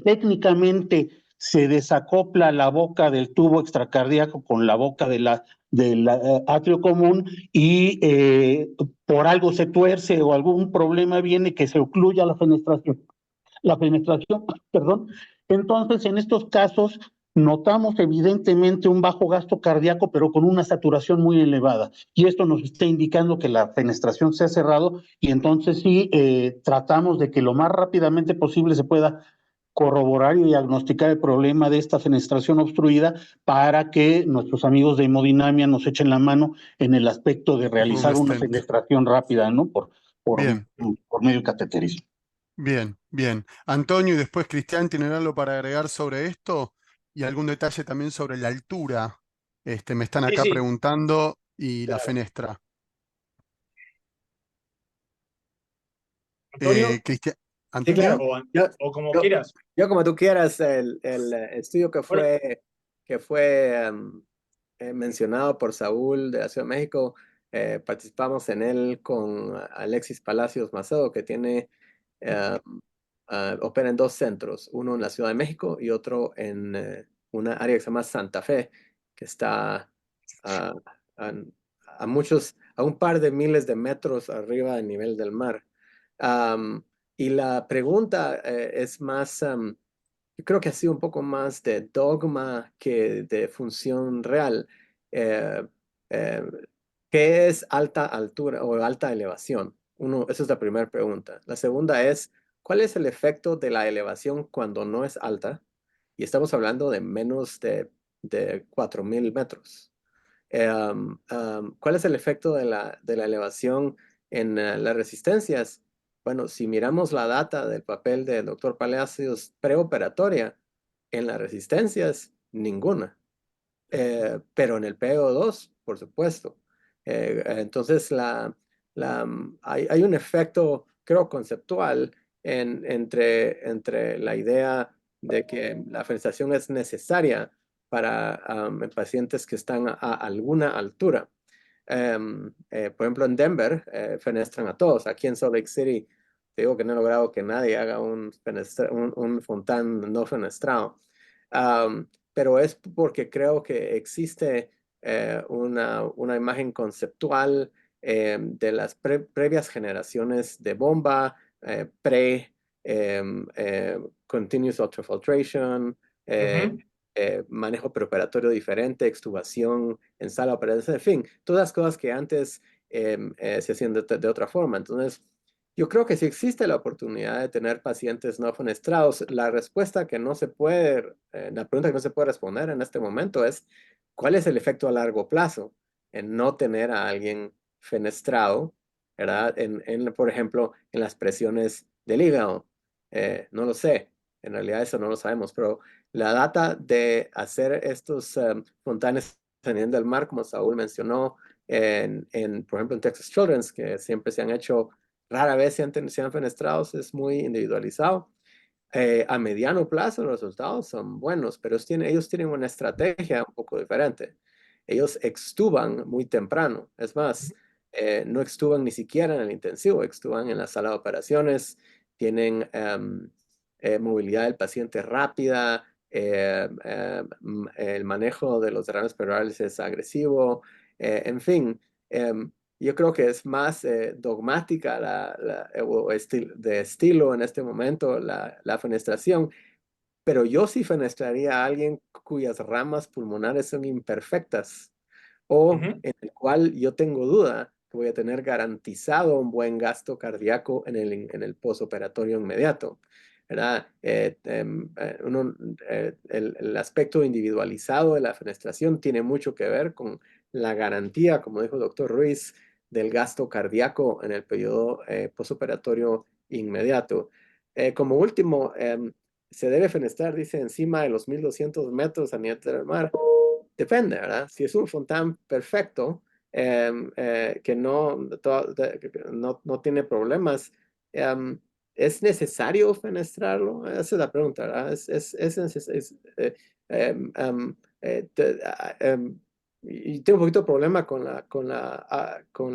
técnicamente se desacopla la boca del tubo extracardíaco con la boca del atrio común y por algo se tuerce o algún problema viene que se ocluya la penetración, perdón. Entonces, en estos casos, notamos evidentemente un bajo gasto cardíaco, pero con una saturación muy elevada. Y esto nos está indicando que la fenestración se ha cerrado y entonces sí tratamos de que lo más rápidamente posible se pueda corroborar y diagnosticar el problema de esta fenestración obstruida para que nuestros amigos de hemodinamia nos echen la mano en el aspecto de realizar una fenestración rápida, ¿no? Por medio del cateterismo. Bien, bien. Antonio y después Cristian, ¿tienen algo para agregar sobre esto? Y algún detalle también sobre la altura. Me están acá preguntando y la fenestra. Antonio. Cristian. Sí, claro. O como quieras. Yo como tú quieras, el estudio que fue mencionado por Saúl de la Ciudad de México, participamos en él con Alexis Palacios Macedo, que tiene opera en 2 centros, uno en la Ciudad de México y otro en una área que se llama Santa Fe, que está a a un par de miles de metros arriba del nivel del mar. Y la pregunta es más, yo creo que ha sido un poco más de dogma que de función real. Eh, eh, ¿Qué es alta altura o alta elevación? Esa es la primera pregunta. La segunda es, ¿cuál es el efecto de la elevación cuando no es alta? Y estamos hablando de menos de 4.000 metros. ¿Cuál es el efecto de la elevación en las resistencias? Bueno, si miramos la data del papel del doctor Palacios preoperatoria, en las resistencias, ninguna. Pero en el PO2, por supuesto. Entonces, hay un efecto, creo, conceptual entre la idea de que la fenestración es necesaria para pacientes que están a alguna altura. Por ejemplo, en Denver, fenestran a todos. Aquí en Salt Lake City, te digo que no he logrado que nadie haga un Fontan no fenestrado. Pero es porque creo que existe una imagen conceptual de las previas generaciones de bomba, continuous ultrafiltration, manejo preoperatorio diferente, extubación en sala de operaciones, en fin, todas las cosas que antes se hacían de otra forma. Entonces, yo creo que si existe la oportunidad de tener pacientes no fenestrados, la respuesta que no se puede, la pregunta que no se puede responder en este momento es, ¿cuál es el efecto a largo plazo en no tener a alguien fenestrado, ¿verdad? Por ejemplo, en las presiones del hígado. No lo sé, en realidad eso no lo sabemos, pero la data de hacer estos fontanes saliendo del mar, como Saúl mencionó, por ejemplo, en Texas Children's, que siempre se han hecho, rara vez se han fenestrados, es muy individualizado. A mediano plazo los resultados son buenos, pero ellos tienen una estrategia un poco diferente. Ellos extuban muy temprano. Es más, no extuban ni siquiera en el intensivo, extuban en la sala de operaciones, tienen movilidad del paciente rápida, el manejo de los derrames pleurales es agresivo, en fin. Yo creo que es más dogmática o de estilo en este momento la fenestración, pero yo sí fenestraría a alguien cuyas ramas pulmonares son imperfectas o en el cual yo tengo duda que voy a tener garantizado un buen gasto cardíaco en el postoperatorio inmediato. ¿Verdad? El aspecto individualizado de la fenestración tiene mucho que ver con la garantía, como dijo el doctor Ruiz, del gasto cardíaco en el periodo postoperatorio inmediato. Como último, se debe fenestrar, dice, encima de los 1.200 metros a nivel del mar. Depende, ¿verdad? Si es un fontán perfecto, que no tiene problemas, ¿es necesario fenestrarlo? Esa es la pregunta, ¿verdad? Y tengo un poquito de problema con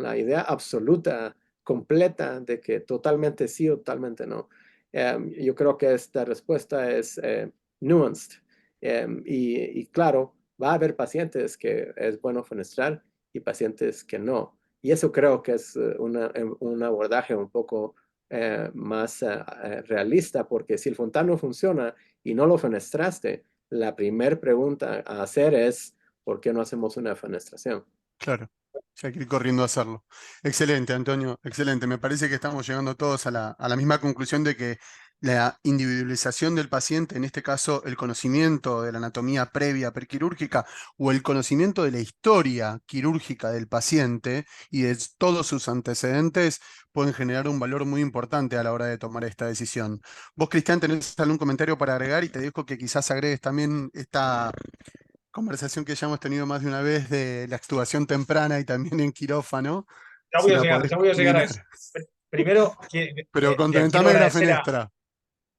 la idea absoluta, completa, de que totalmente sí o totalmente no. Yo creo que esta respuesta es nuanced. Y claro, va a haber pacientes que es bueno fenestrar y pacientes que no. Y eso creo que es un abordaje un poco más realista, porque si el fontán no funciona y no lo fenestraste, la primera pregunta a hacer es, ¿por qué no hacemos una fenestración? Claro, si hay que ir corriendo a hacerlo. Excelente, Antonio, excelente. Me parece que estamos llegando todos a la misma conclusión de que la individualización del paciente, en este caso el conocimiento de la anatomía previa prequirúrgica o el conocimiento de la historia quirúrgica del paciente y de todos sus antecedentes, pueden generar un valor muy importante a la hora de tomar esta decisión. Vos, Cristian, ¿tenés algún comentario para agregar? Y te dejo que quizás agregues también esta conversación que ya hemos tenido más de una vez de la extubación temprana y también en quirófano, Ya si voy a la llegar, podés ya voy a llegar a eso. combinar. Primero, Pero quiero contentame de la agradecer fenestra.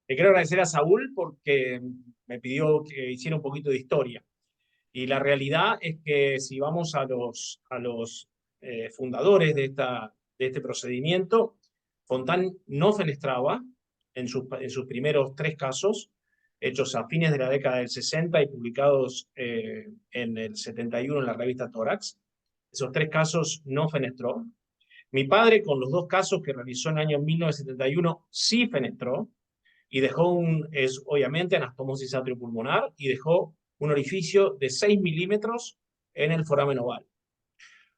le quiero agradecer a Saúl porque me pidió que hiciera un poquito de historia. Y la realidad es que si vamos a los fundadores de este procedimiento, Fontán no fenestraba en sus primeros 3 casos, hechos a fines de la década del 60 y publicados en el 71 en la revista Tórax. esos 3 casos no fenestró. Mi padre, con los 2 casos que realizó en el año 1971, sí fenestró y dejó obviamente anastomosis atriopulmonar y dejó un orificio de 6 milímetros en el foramen oval.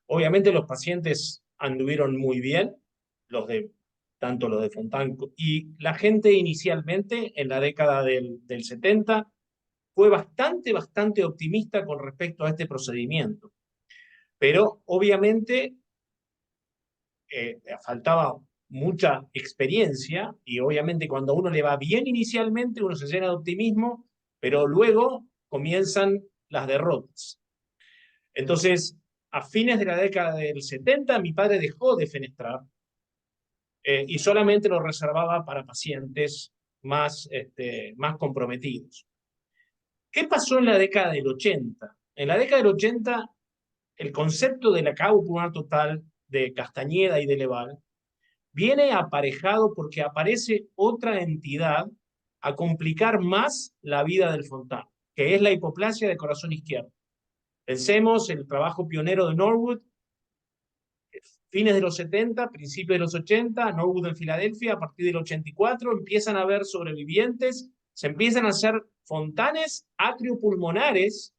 Obviamente los pacientes anduvieron muy bien, tanto los de Fontán, y la gente inicialmente, en la década del 70, fue bastante optimista con respecto a este procedimiento. Pero obviamente faltaba mucha experiencia y obviamente cuando a uno le va bien inicialmente uno se llena de optimismo, pero luego comienzan las derrotas. Entonces, a fines de la década del 70, mi padre dejó de fenestrar y solamente lo reservaba para pacientes más comprometidos. ¿Qué pasó en la década del 80? En la década del 80, el concepto de la cabo pulmonar total de Castañeda y de Leval viene aparejado porque aparece otra entidad a complicar más la vida del Fontán, que es la hipoplasia de corazón izquierdo. Pensemos en el trabajo pionero de Norwood, fines de los 70, principios de los 80, Norwood en Filadelfia, a partir del 84, empiezan a haber sobrevivientes, se empiezan a hacer fontanes atriopulmonares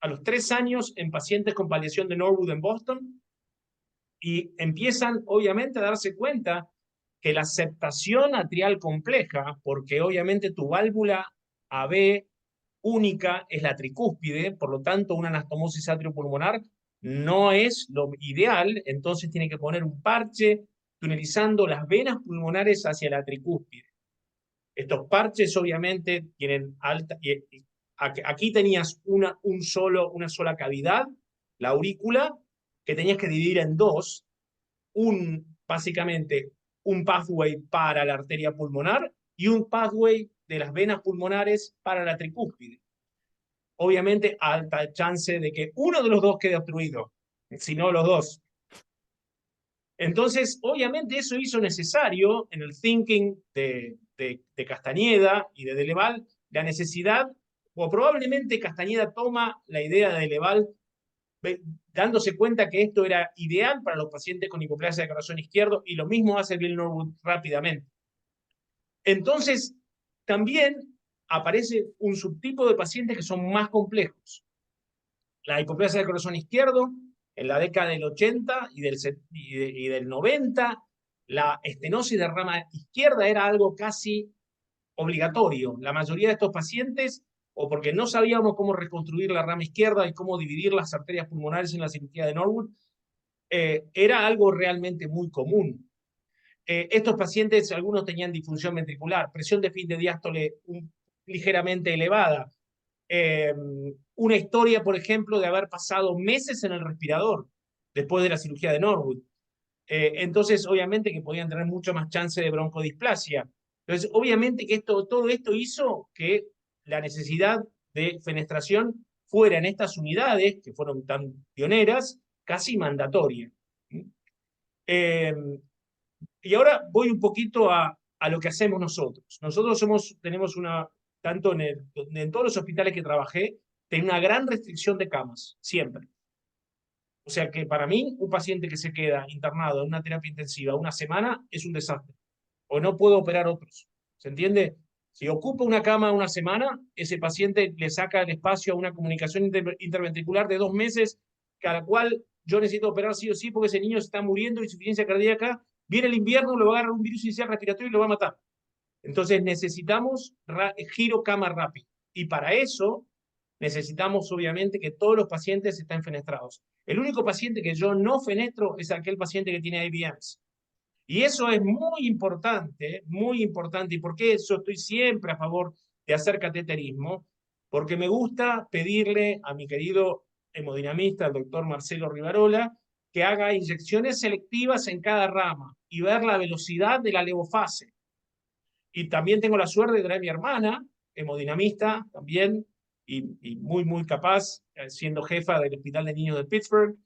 a los 3 años en pacientes con paliación de Norwood en Boston, y empiezan obviamente a darse cuenta que la aceptación atrial compleja, porque obviamente tu válvula AB única es la tricúspide, por lo tanto una anastomosis atriopulmonar no es lo ideal, entonces tiene que poner un parche tunelizando las venas pulmonares hacia la tricúspide. Estos parches obviamente tienen alta... Aquí tenías una sola cavidad, la aurícula, que tenías que dividir en 2, básicamente un pathway para la arteria pulmonar y un pathway de las venas pulmonares para la tricúspide. Obviamente, alta chance de que uno de los dos quede obstruido, si no los dos. Entonces, obviamente eso hizo necesario en el thinking de Castañeda y de Deleval la necesidad, o probablemente Castañeda toma la idea de Deleval dándose cuenta que esto era ideal para los pacientes con hipoplasia de corazón izquierdo, y lo mismo hace Bill Norwood rápidamente. Entonces, también aparece un subtipo de pacientes que son más complejos. La hipoplasia de corazón izquierdo, en la década del 80 y del 90, la estenosis de rama izquierda era algo casi obligatorio. La mayoría de estos pacientes, o porque no sabíamos cómo reconstruir la rama izquierda y cómo dividir las arterias pulmonares en la cirugía de Norwood, era algo realmente muy común. Estos pacientes, algunos tenían disfunción ventricular, presión de fin de diástole ligeramente elevada, una historia, por ejemplo, de haber pasado meses en el respirador después de la cirugía de Norwood. Entonces, obviamente que podían tener mucho más chance de broncodisplasia. Entonces, obviamente que todo esto hizo que la necesidad de fenestración fuera en estas unidades, que fueron tan pioneras, casi mandatoria. Y ahora voy un poquito a lo que hacemos nosotros. Nosotros tenemos tanto en todos los hospitales que trabajé, tengo una gran restricción de camas, siempre. O sea que para mí, un paciente que se queda internado en una terapia intensiva 1 semana es un desastre. O no puedo operar otros. ¿Se entiende? Si ocupa una cama 1 semana, ese paciente le saca el espacio a una comunicación interventricular de 2 meses, cada cual yo necesito operar sí o sí porque ese niño está muriendo de insuficiencia cardíaca. Viene el invierno, le va a agarrar un virus inicial respiratorio y lo va a matar. Entonces necesitamos giro cama rápido. Y para eso necesitamos obviamente que todos los pacientes estén fenestrados. El único paciente que yo no fenestro es aquel paciente que tiene IBMs. Y eso es muy importante, muy importante. ¿Y por qué yo estoy siempre a favor de hacer cateterismo? Porque me gusta pedirle a mi querido hemodinamista, el doctor Marcelo Rivarola, que haga inyecciones selectivas en cada rama y ver la velocidad de la levofase. Y también tengo la suerte de tener a mi hermana, hemodinamista también, y muy capaz, siendo jefa del Hospital de Niños de Pittsburgh.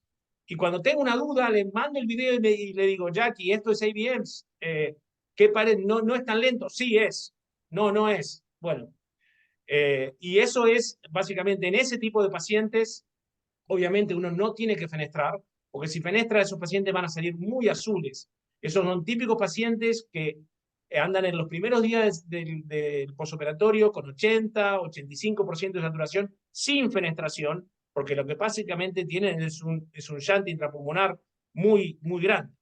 Y cuando tengo una duda, le mando el video y le digo, Jackie, esto es ABMs. ¿Qué parece? No es tan lento. Sí es. No es. Bueno. Y eso es, básicamente, en ese tipo de pacientes, obviamente uno no tiene que fenestrar, porque si fenestra esos pacientes van a salir muy azules. Esos son típicos pacientes que andan en los primeros días del posoperatorio con 80, 85% de saturación sin fenestración, porque lo que básicamente tienen es un shunt intrapulmonar muy, muy grande.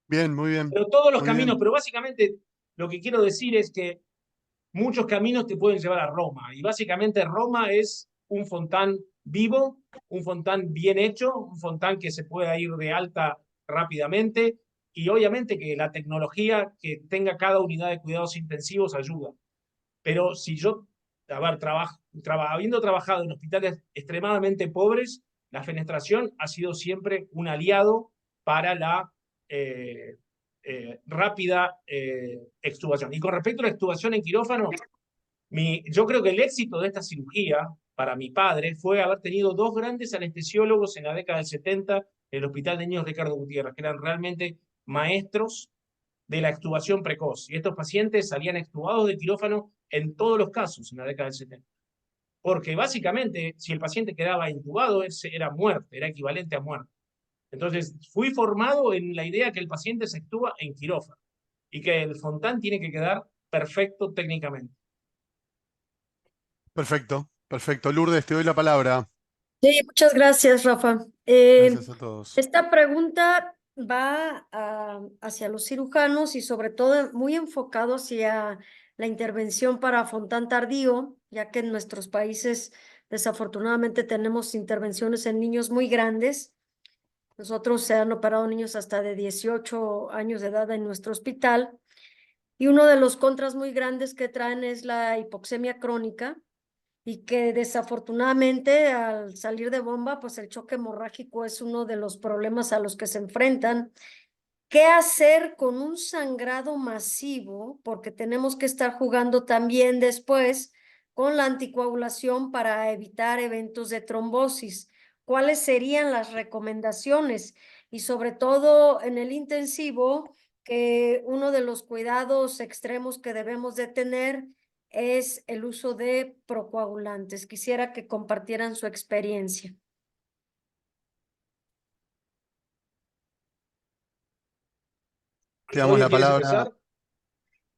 Bien, muy bien. Pero todos los Muy bien. caminos, pero básicamente lo que quiero decir es que muchos caminos te pueden llevar a Roma, y básicamente Roma es un fontán vivo, un fontán bien hecho, un fontán que se pueda ir de alta rápidamente, y obviamente que la tecnología que tenga cada unidad de cuidados intensivos ayuda. Pero si yo, a ver, habiendo trabajado en hospitales extremadamente pobres, la fenestración ha sido siempre un aliado para la rápida extubación. Y con respecto a la extubación en quirófano, yo creo que el éxito de esta cirugía para mi padre fue haber tenido dos grandes anestesiólogos en la década del 70 en el Hospital de Niños Ricardo Gutiérrez, que eran realmente maestros de la extubación precoz. Y estos pacientes salían extubados de quirófano en todos los casos en la década del 70. Porque básicamente, si el paciente quedaba intubado, era muerte, era equivalente a muerte. Entonces, fui formado en la idea que el paciente se extuba en quirófano y que el fontán tiene que quedar perfecto técnicamente. Perfecto, perfecto. Lourdes, te doy la palabra. Sí, muchas gracias, Rafa. Gracias a todos. Esta pregunta va hacia los cirujanos y sobre todo muy enfocado hacia la intervención para fontán tardío, ya que en nuestros países desafortunadamente tenemos intervenciones en niños muy grandes. Nosotros se han operado niños hasta de 18 años de edad en nuestro hospital, y uno de los contras muy grandes que traen es la hipoxemia crónica, y que desafortunadamente al salir de bomba, pues el choque hemorrágico es uno de los problemas a los que se enfrentan. ¿Qué hacer con un sangrado masivo? Porque tenemos que estar jugando también después con la anticoagulación para evitar eventos de trombosis. ¿Cuáles serían las recomendaciones? Y sobre todo en el intensivo, que uno de los cuidados extremos que debemos de tener es el uso de procoagulantes. Quisiera que compartieran su experiencia. Te damos la ¿Quieres palabra. empezar?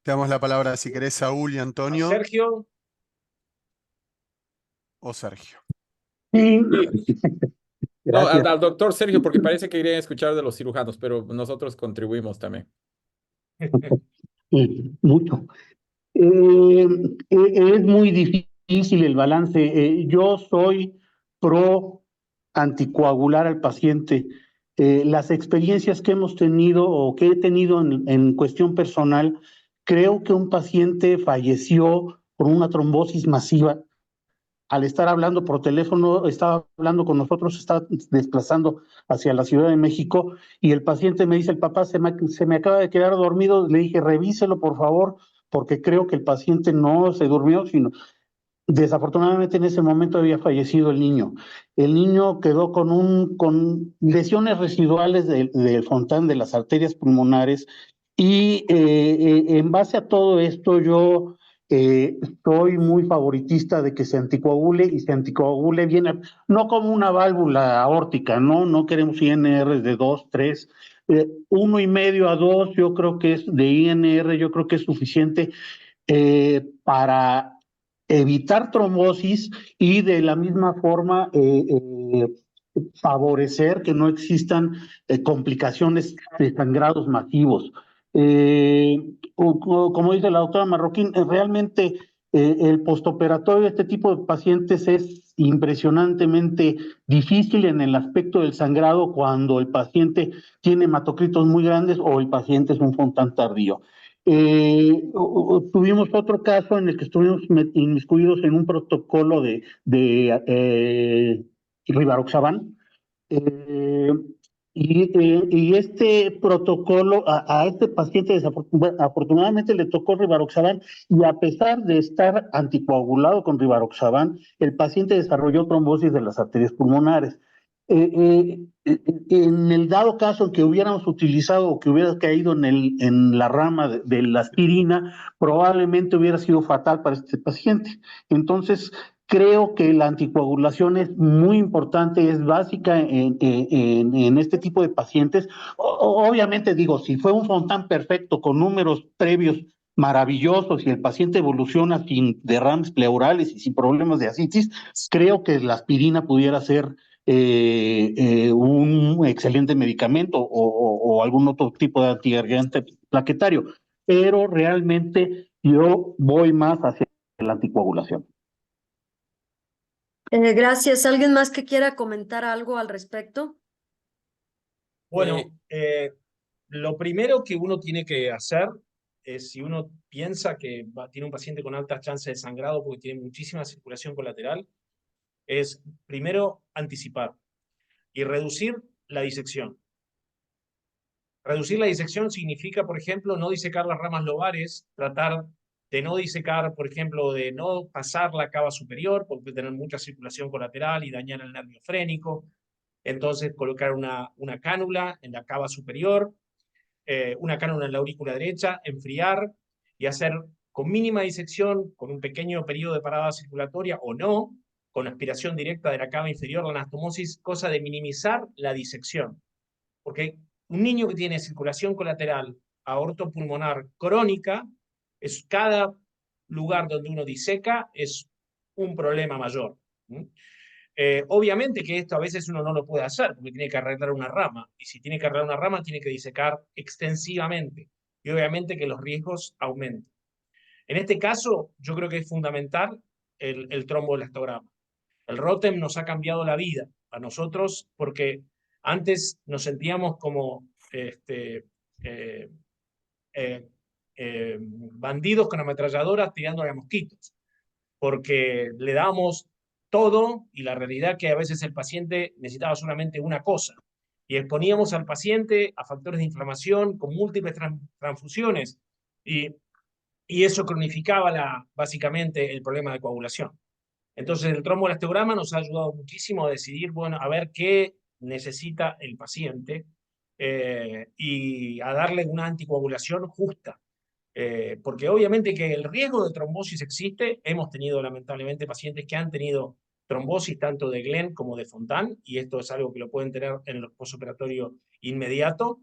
Te damos la palabra si querés, Saúl y ¿A Antonio Sergio? o Sergio. Sí, No, gracias. al doctor Sergio, porque parece que querían escuchar de los cirujanos, pero nosotros contribuimos también. Sí, mucho. Es muy difícil el balance. Yo soy pro anticoagular al paciente. Las experiencias que hemos tenido o que he tenido en cuestión personal, creo que un paciente falleció por una trombosis masiva. Al estar hablando por teléfono, estaba hablando con nosotros, estaba desplazando hacia la Ciudad de México, y el paciente me dice: el papá se me acaba de quedar dormido. Le dije: revíselo, por favor, porque creo que el paciente no se durmió, sino desafortunadamente en ese momento había fallecido el niño. El niño quedó con lesiones residuales del fontán de las arterias pulmonares, y en base a todo esto yo soy muy favoritista de que se anticoagule, y se anticoagule bien, no como una válvula aórtica, no queremos INR de 2, 3, 1,5 a 2, yo creo que es de INR, yo creo que es suficiente para evitar trombosis, y de la misma forma favorecer que no existan complicaciones de sangrados masivos. Como dice la doctora Marroquín, realmente el postoperatorio de este tipo de pacientes es impresionantemente difícil en el aspecto del sangrado cuando el paciente tiene hematocritos muy grandes o el paciente es un fontán tardío. Tuvimos otro caso en el que estuvimos inmiscuidos en un protocolo de Rivaroxaban, eh, y este protocolo a este paciente afortunadamente le tocó Rivaroxaban, y a pesar de estar anticoagulado con Rivaroxaban, el paciente desarrolló trombosis de las arterias pulmonares. En el dado caso en que hubiéramos utilizado o que hubiera caído en la rama de la aspirina, probablemente hubiera sido fatal para este paciente. Entonces, creo que la anticoagulación es muy importante, es básica en este tipo de pacientes. Obviamente digo, si fue un Fontán perfecto con números previos maravillosos y el paciente evoluciona sin derrames pleurales y sin problemas de ascitis, creo que la aspirina pudiera ser un excelente medicamento o algún otro tipo de antiagregante plaquetario, pero realmente yo voy más hacia la anticoagulación. Gracias. ¿Alguien más que quiera comentar algo al respecto? Bueno, lo primero que uno tiene que hacer es, si uno piensa que tiene un paciente con altas chances de sangrado porque tiene muchísima circulación colateral, es primero anticipar y reducir la disección. Reducir la disección significa, por ejemplo, no disecar las ramas lobares, tratar de no disecar, por ejemplo, de no pasar la cava superior, porque puede tener mucha circulación colateral y dañar el nervio frénico. Entonces, colocar una cánula en la cava superior, una cánula en la aurícula derecha, enfriar y hacer con mínima disección, con un pequeño periodo de parada circulatoria o no, con aspiración directa de la cava inferior, la anastomosis, cosa de minimizar la disección. Porque un niño que tiene circulación colateral aortopulmonar crónica, es cada lugar donde uno diseca es un problema mayor. Obviamente que esto a veces uno no lo puede hacer porque tiene que arreglar una rama, y si tiene que arreglar una rama tiene que disecar extensivamente, y obviamente que los riesgos aumentan. En este caso, yo creo que es fundamental el tromboelastograma. El Rotem nos ha cambiado la vida a nosotros porque antes nos sentíamos como bandidos con ametralladoras tirándole a mosquitos, porque le damos todo y la realidad que a veces el paciente necesitaba solamente una cosa. Y exponíamos al paciente a factores de inflamación con múltiples transfusiones y eso cronificaba básicamente el problema de coagulación. Entonces el tromboelastograma nos ha ayudado muchísimo a decidir, bueno, a ver qué necesita el paciente y a darle una anticoagulación justa. Porque obviamente que el riesgo de trombosis existe. Hemos tenido lamentablemente pacientes que han tenido trombosis tanto de Glenn como de Fontán, y esto es algo que lo pueden tener en el posoperatorio inmediato.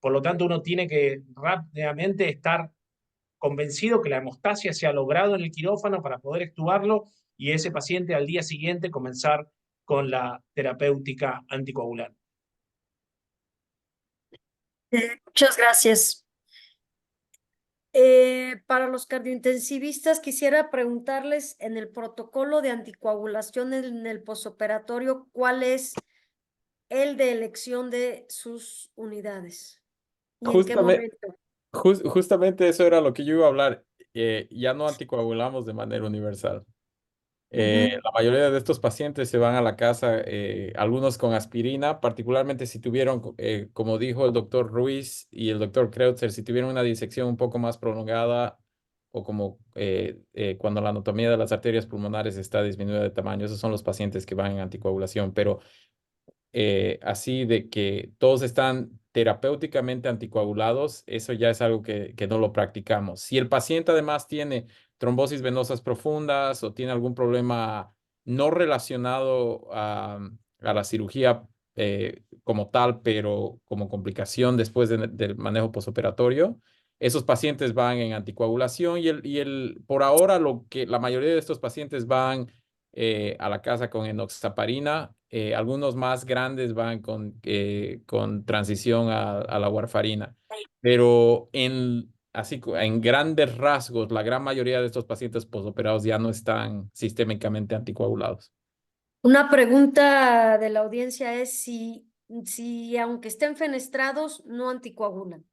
Por lo tanto, uno tiene que rápidamente estar convencido que la hemostasia se ha logrado en el quirófano para poder extubarlo y ese paciente al día siguiente comenzar con la terapéutica anticoagulante. Muchas gracias. Para los cardiointensivistas, quisiera preguntarles en el protocolo de anticoagulación en el posoperatorio, ¿cuál es el de elección de sus unidades? ¿Y en qué momento? Justamente eso era lo que yo iba a hablar. Ya no anticoagulamos de manera universal. La mayoría de estos pacientes se van a la casa, algunos con aspirina, particularmente si tuvieron, como dijo el doctor Ruiz y el doctor Kreutzer, si tuvieron una disección un poco más prolongada o como cuando la anatomía de las arterias pulmonares está disminuida de tamaño, esos son los pacientes que van en anticoagulación, pero así de que todos están terapéuticamente anticoagulados, eso ya es algo que no lo practicamos. Si el paciente además tiene trombosis venosas profundas o tiene algún problema no relacionado a la cirugía como tal, pero como complicación después del manejo posoperatorio, esos pacientes van en anticoagulación por ahora la mayoría de estos pacientes van a la casa con enoxaparina. Algunos más grandes van con transición a la warfarina. Pero en grandes rasgos, la gran mayoría de estos pacientes posoperados ya no están sistémicamente anticoagulados. Una pregunta de la audiencia es si aunque estén fenestrados, no anticoagulan.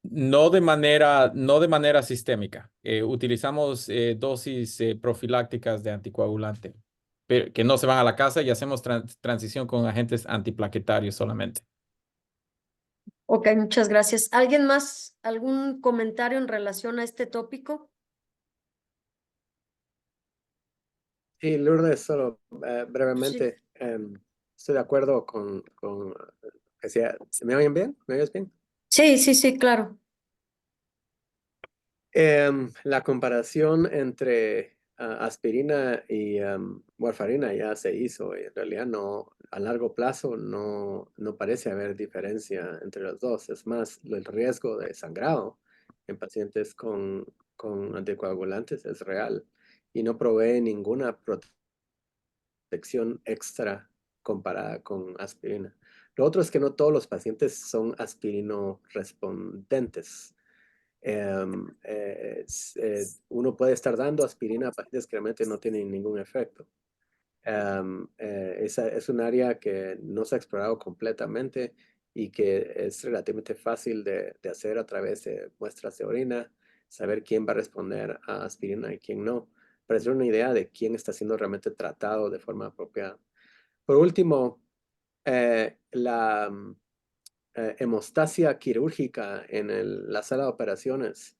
No de manera sistémica. Utilizamos dosis profilácticas de anticoagulante, pero que no se van a la casa y hacemos transición con agentes antiplaquetarios solamente. Ok, muchas gracias. ¿Alguien más? ¿Algún comentario en relación a este tópico? Sí, Lourdes, solo brevemente, estoy de acuerdo con ¿me oyen bien? ¿Me oyes bien? Sí, claro. La comparación entre aspirina y warfarina ya se hizo, y en realidad no, a largo plazo no parece haber diferencia entre los dos. Es más, el riesgo de sangrado en pacientes con anticoagulantes es real y no provee ninguna protección extra comparada con aspirina. Lo otro es que no todos los pacientes son aspirino respondentes. Uno puede estar dando aspirina a pacientes que realmente no tienen ningún efecto. Esa es un área que no se ha explorado completamente y que es relativamente fácil de hacer a través de muestras de orina, saber quién va a responder a aspirina y quién no, para hacer una idea de quién está siendo realmente tratado de forma apropiada. Por último, la hemostasia quirúrgica en la sala de operaciones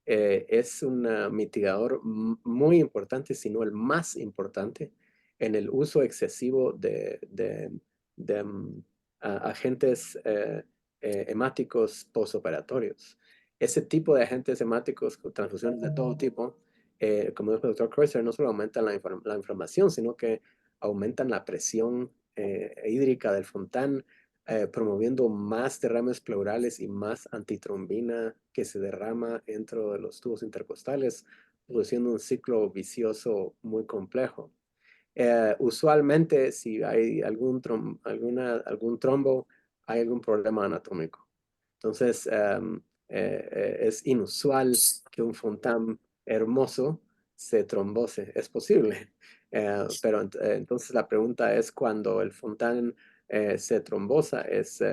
es un mitigador muy importante, si no el más importante, en el uso excesivo de agentes hemáticos postoperatorios. Ese tipo de agentes hemáticos con transfusiones de todo tipo, como dijo el doctor Kreuzer, no solo aumentan la inflamación, sino que aumentan la presión hídrica del fontán, promoviendo más derrames pleurales y más antitrombina que se derrama dentro de los tubos intercostales, produciendo un ciclo vicioso muy complejo. Usualmente, si hay algún trombo, hay algún problema anatómico. Entonces, es inusual que un fontán hermoso se trombose. Es posible, pero entonces la pregunta es, cuando el fontán se trombosa, es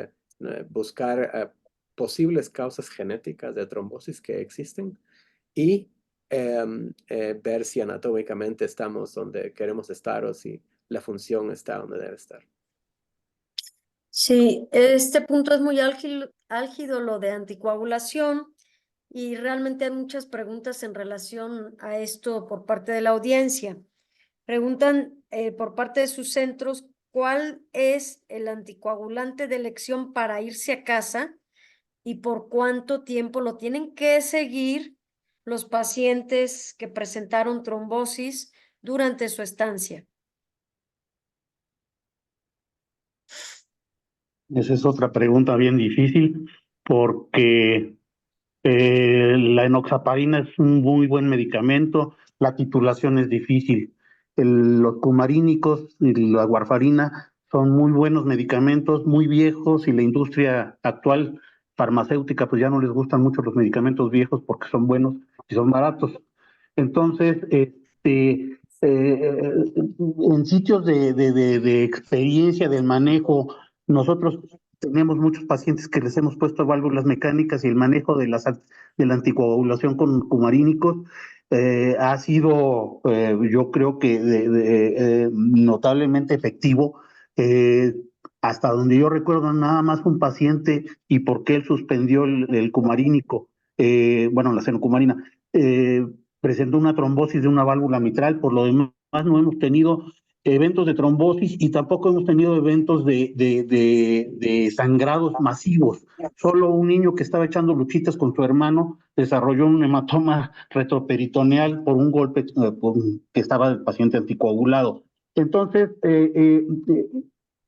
buscar posibles causas genéticas de trombosis que existen y ver si anatómicamente estamos donde queremos estar o si la función está donde debe estar. Sí, este punto es muy álgido, lo de anticoagulación, y realmente hay muchas preguntas en relación a esto por parte de la audiencia. Preguntan por parte de sus centros cuál es el anticoagulante de elección para irse a casa y por cuánto tiempo lo tienen que seguir los pacientes que presentaron trombosis durante su estancia. Esa es otra pregunta bien difícil, porque la enoxaparina es un muy buen medicamento, la titulación es difícil. Los cumarínicos y la warfarina son muy buenos medicamentos, muy viejos, y la industria actual farmacéutica pues ya no les gustan mucho los medicamentos viejos porque son buenos y son baratos. Entonces, en sitios de experiencia del manejo, nosotros tenemos muchos pacientes que les hemos puesto válvulas mecánicas, y el manejo de la anticoagulación con cumarínicos ha sido, yo creo que notablemente efectivo. Hasta donde yo recuerdo, nada más un paciente, y por qué él suspendió el cumarínico, bueno, la senocumarina, presentó una trombosis de una válvula mitral. Por lo demás, no hemos tenido eventos de trombosis y tampoco hemos tenido eventos de sangrados masivos. Solo un niño que estaba echando luchitas con su hermano desarrolló un hematoma retroperitoneal por un golpe que estaba el paciente anticoagulado. Entonces,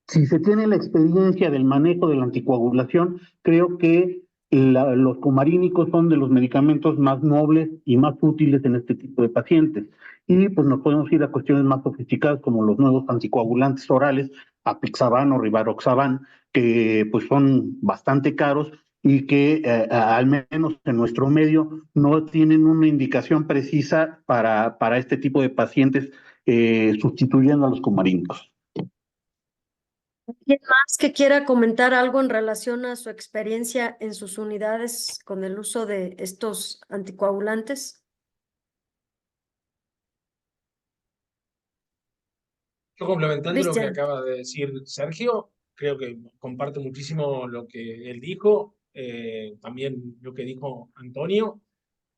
si se tiene la experiencia del manejo de la anticoagulación, creo que los cumarínicos son de los medicamentos más nobles y más útiles en este tipo de pacientes. Y pues nos podemos ir a cuestiones más sofisticadas, como los nuevos anticoagulantes orales, apixaban o rivaroxaban, que pues son bastante caros y que al menos en nuestro medio no tienen una indicación precisa para este tipo de pacientes, sustituyendo a los cumarínicos. ¿Quién más que quiera comentar algo en relación a su experiencia en sus unidades con el uso de estos anticoagulantes? Yo, complementando lo que Cristian. acaba de decir Sergio, creo que comparto muchísimo lo que él dijo, también lo que dijo Antonio.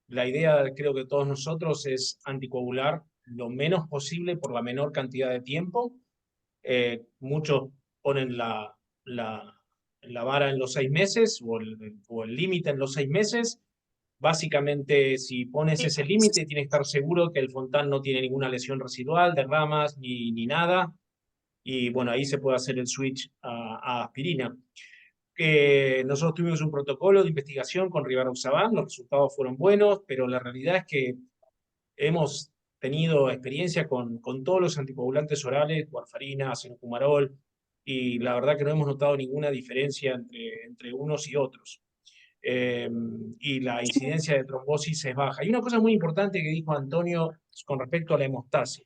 La idea, creo que todos nosotros, es anticoagular lo menos posible por la menor cantidad de tiempo. Muchos ponen la vara en los 6 meses o el límite en los 6 meses. Básicamente, si pones ese límite, tienes que estar seguro que el Fontan no tiene ninguna lesión residual, derramas, ni nada. Y bueno, ahí se puede hacer el switch a aspirina. Nosotros tuvimos un protocolo de investigación con rivaroxaban, los resultados fueron buenos, pero la realidad es que hemos tenido experiencia con todos los anticoagulantes orales, warfarina, cenocumarol, y la verdad que no hemos notado ninguna diferencia entre unos y otros. Y la incidencia de trombosis es baja. Y una cosa muy importante que dijo Antonio con respecto a la hemostasia.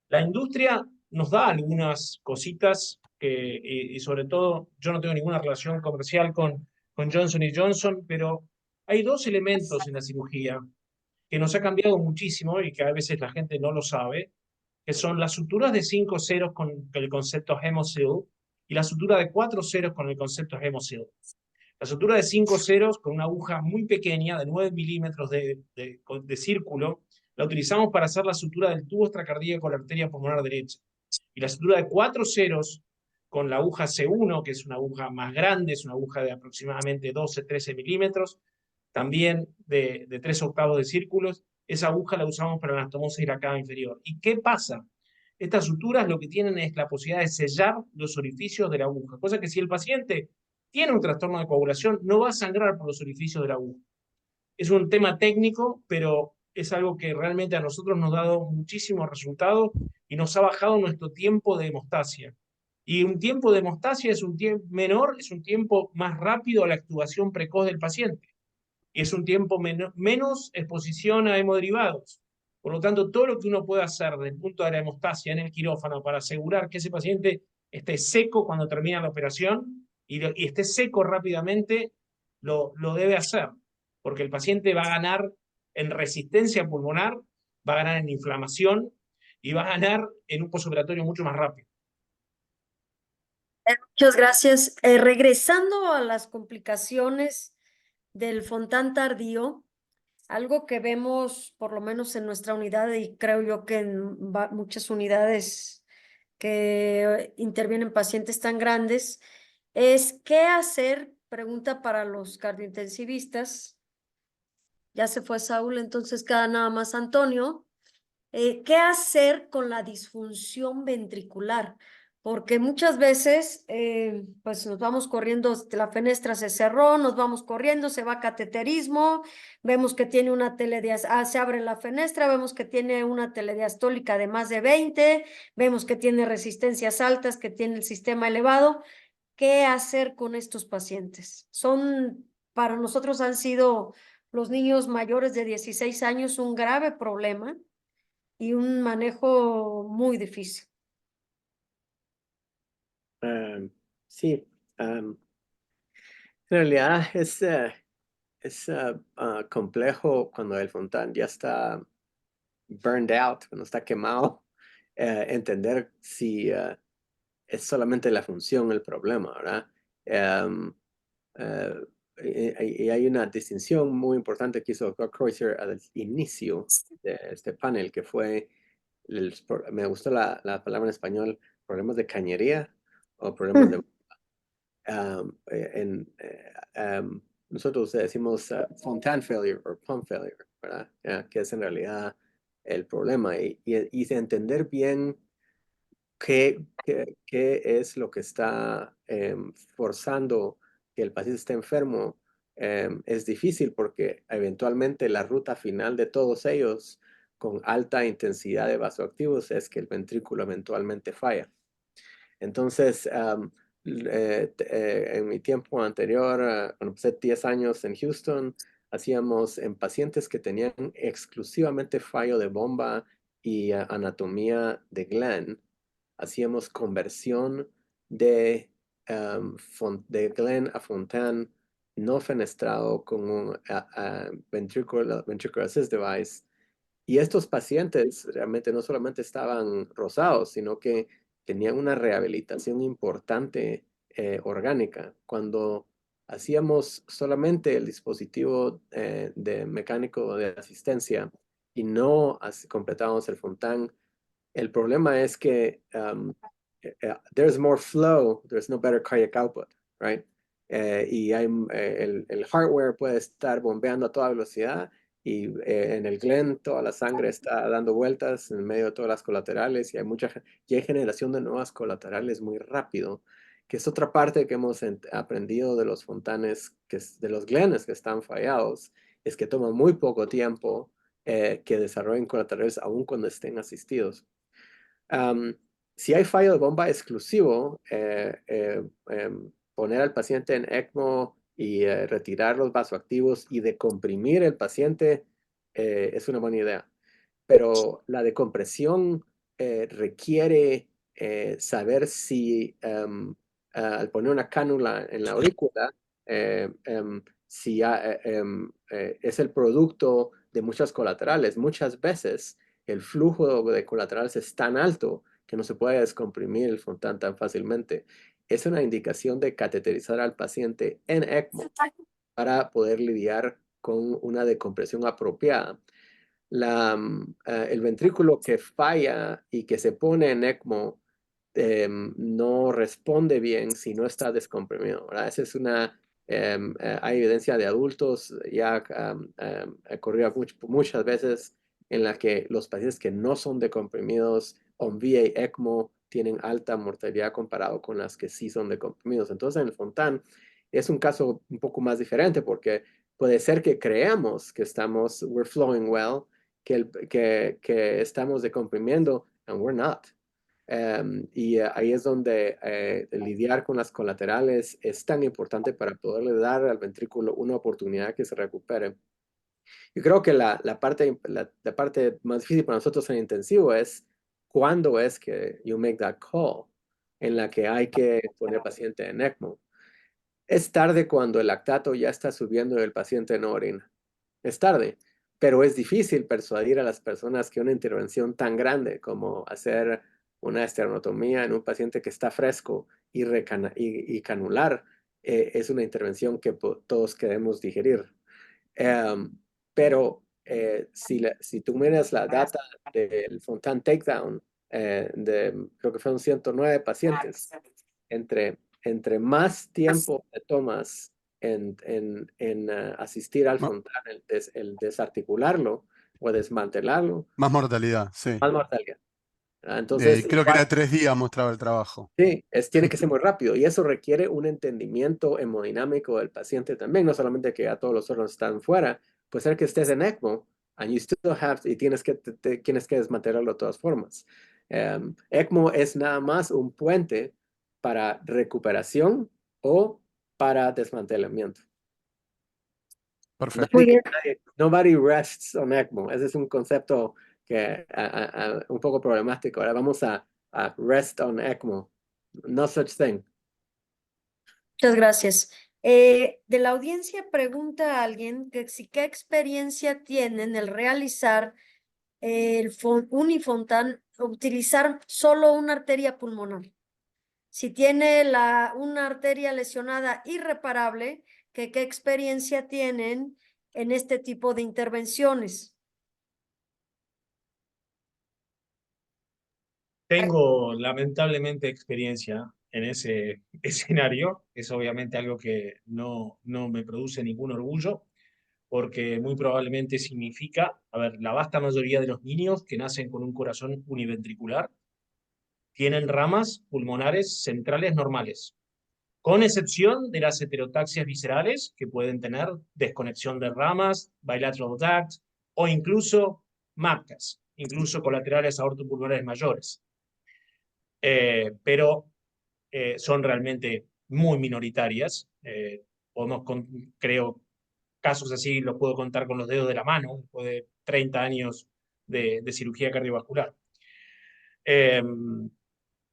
La industria nos da algunas cositas y sobre todo, yo no tengo ninguna relación comercial con Johnson Johnson, pero hay dos elementos en la cirugía que nos ha cambiado muchísimo y que a veces la gente no lo sabe, que son las suturas de 5 ceros con el concepto Hemosil y la sutura de 4 ceros con el concepto Hemosil. La sutura de 5 ceros con una aguja muy pequeña de 9 milímetros de círculo, la utilizamos para hacer la sutura del tubo extracardíaco con la arteria pulmonar derecha. Y la sutura de 4 ceros con la aguja C1, que es una aguja más grande, es una aguja de aproximadamente 12-13 milímetros, también de 3/8 de círculos, esa aguja la usamos para la anastomosis de la cava inferior. ¿Y qué pasa? Estas suturas lo que tienen es la posibilidad de sellar los orificios de la aguja, cosa que si el paciente tiene un trastorno de coagulación, no va a sangrar por los orificios de la aguja. Es un tema técnico, pero es algo que realmente a nosotros nos ha dado muchísimos resultados y nos ha bajado nuestro tiempo de hemostasia. Y un tiempo de hemostasia es un tiempo menor, es un tiempo más rápido a la actuación precoz del paciente. Y es un tiempo menos exposición a hemoderivados. Por lo tanto, todo lo que uno puede hacer desde el punto de la hemostasia en el quirófano para asegurar que ese paciente esté seco cuando termina la operación y esté seco rápidamente, lo debe hacer, porque el paciente va a ganar en resistencia pulmonar, va a ganar en inflamación y va a ganar en un postoperatorio mucho más rápido. Muchas gracias. Regresando a las complicaciones del Fontan tardío, algo que vemos por lo menos en nuestra unidad y creo yo que en muchas unidades que intervienen pacientes tan grandes, es qué hacer, pregunta para los cardiointensivistas. Ya se fue Saúl, entonces queda nada más Antonio. ¿Qué hacer con la disfunción ventricular? Porque muchas veces pues nos vamos corriendo, la fenestra se cerró, nos vamos corriendo, se va a cateterismo, vemos que tiene una se abre la fenestra, vemos que tiene una telediastólica de más de 20, vemos que tiene resistencias altas, que tiene el sistema elevado. ¿Qué hacer con estos pacientes? Para nosotros han sido los niños mayores de 16 años un grave problema y un manejo muy difícil. Sí, en realidad es complejo cuando el Fontan ya está burned out, cuando está quemado, entender si es solamente la función el problema, ¿verdad? Y hay una distinción muy importante que hizo el Dr. Kreuzer al inicio de este panel, que fue, me gustó la palabra en español, problemas de cañería o problemas de... nosotros decimos Fontan failure o pump failure, ¿verdad? Que es en realidad el problema y de entender bien qué es lo que está forzando que el paciente esté enfermo. Es difícil porque eventualmente la ruta final de todos ellos con alta intensidad de vasoactivos es que el ventrículo eventualmente falla. Entonces, en mi tiempo anterior, cuando pasé 10 años en Houston, hacíamos en pacientes que tenían exclusivamente fallo de bomba y anatomía de Glenn, hacíamos conversión de Glenn a Fontan no fenestrado con un ventricular assist device. Y estos pacientes realmente no solamente estaban rosados, sino que tenían una rehabilitación importante orgánica. Cuando hacíamos solamente el dispositivo de mecánico de asistencia y no completábamos el Fontan, el problema es que there's more flow, there's no better cardiac output, right? y el hardware puede estar bombeando a toda velocidad y en el Glen toda la sangre está dando vueltas en medio de todas las colaterales y hay generación de nuevas colaterales muy rápido, que es otra parte que hemos aprendido de los fontanes, de los Glenes que están fallados, es que toma muy poco tiempo que desarrollen colaterales aún cuando estén asistidos. Si hay fallo de bomba exclusivo, poner al paciente en ECMO y retirar los vasoactivos y decomprimir el paciente es una buena idea. Pero la decompresión requiere saber si al poner una cánula en la aurícula, si es el producto de muchas colaterales. Muchas veces el flujo de colaterales es tan alto que no se puede descomprimir el Fontan tan fácilmente. Es una indicación de cateterizar al paciente en ECMO para poder lidiar con una decompresión apropiada. El ventrículo que falla y que se pone en ECMO no responde bien si no está descomprimido, ¿verdad? Esa es hay evidencia de adultos, ya ocurrió muchas veces en la que los pacientes que no son decomprimidos on VA ECMO tienen alta mortalidad comparado con las que sí son decomprimidos. Entonces, en el Fontan es un caso un poco más diferente porque puede ser que creamos que we're flowing well, que estamos decomprimiendo, and we're not. Ahí es donde lidiar con las colaterales es tan importante para poderle dar al ventrículo una oportunidad que se recupere. Yo creo que la parte más difícil para nosotros en intensivo es cuándo es que you make that call en la que hay que poner al paciente en ECMO. Es tarde cuando el lactato ya está subiendo y el paciente no orina. Es tarde, pero es difícil persuadir a las personas que una intervención tan grande como hacer una esternotomía en un paciente que está fresco y canular es una intervención que todos queremos digerir. Pero si tú miras la data del Fontan Takedown, creo que fueron 109 pacientes, entre más tiempo te tomas en asistir al Fontan, el desarticularlo o desmantelarlo, Más mortalidad, sí. más mortalidad. Entonces, Creo que era 3 días mostraba el trabajo. sí, tiene que ser muy rápido y eso requiere un entendimiento hemodinámico del paciente también, no solamente que ya todos los órganos están fuera, puede ser que estés en ECMO and you still y tienes que desmantelarlo de todas formas. ECMO es nada más un puente para recuperación o para desmantelamiento. Perfecto. Muy bien. Nobody rests on ECMO. Ese es un concepto que un poco problemático. Ahora vamos a rest on ECMO. No such thing. Muchas gracias. De la audiencia pregunta a alguien que si qué experiencia tienen el realizar el Unifontan, utilizar solo una arteria pulmonar. Si tiene una arteria lesionada irreparable, qué experiencia tienen en este tipo de intervenciones. Tengo lamentablemente experiencia en ese escenario. Es obviamente algo que no me produce ningún orgullo, porque muy probablemente significa, a ver, la vasta mayoría de los niños que nacen con un corazón univentricular tienen ramas pulmonares centrales normales, con excepción de las heterotaxias viscerales, que pueden tener desconexión de ramas, bilateral duct, o incluso MACAS, incluso colaterales aortopulmonares mayores. Pero son realmente muy minoritarias. Creo, casos así los puedo contar con los dedos de la mano, después de 30 años de cirugía cardiovascular.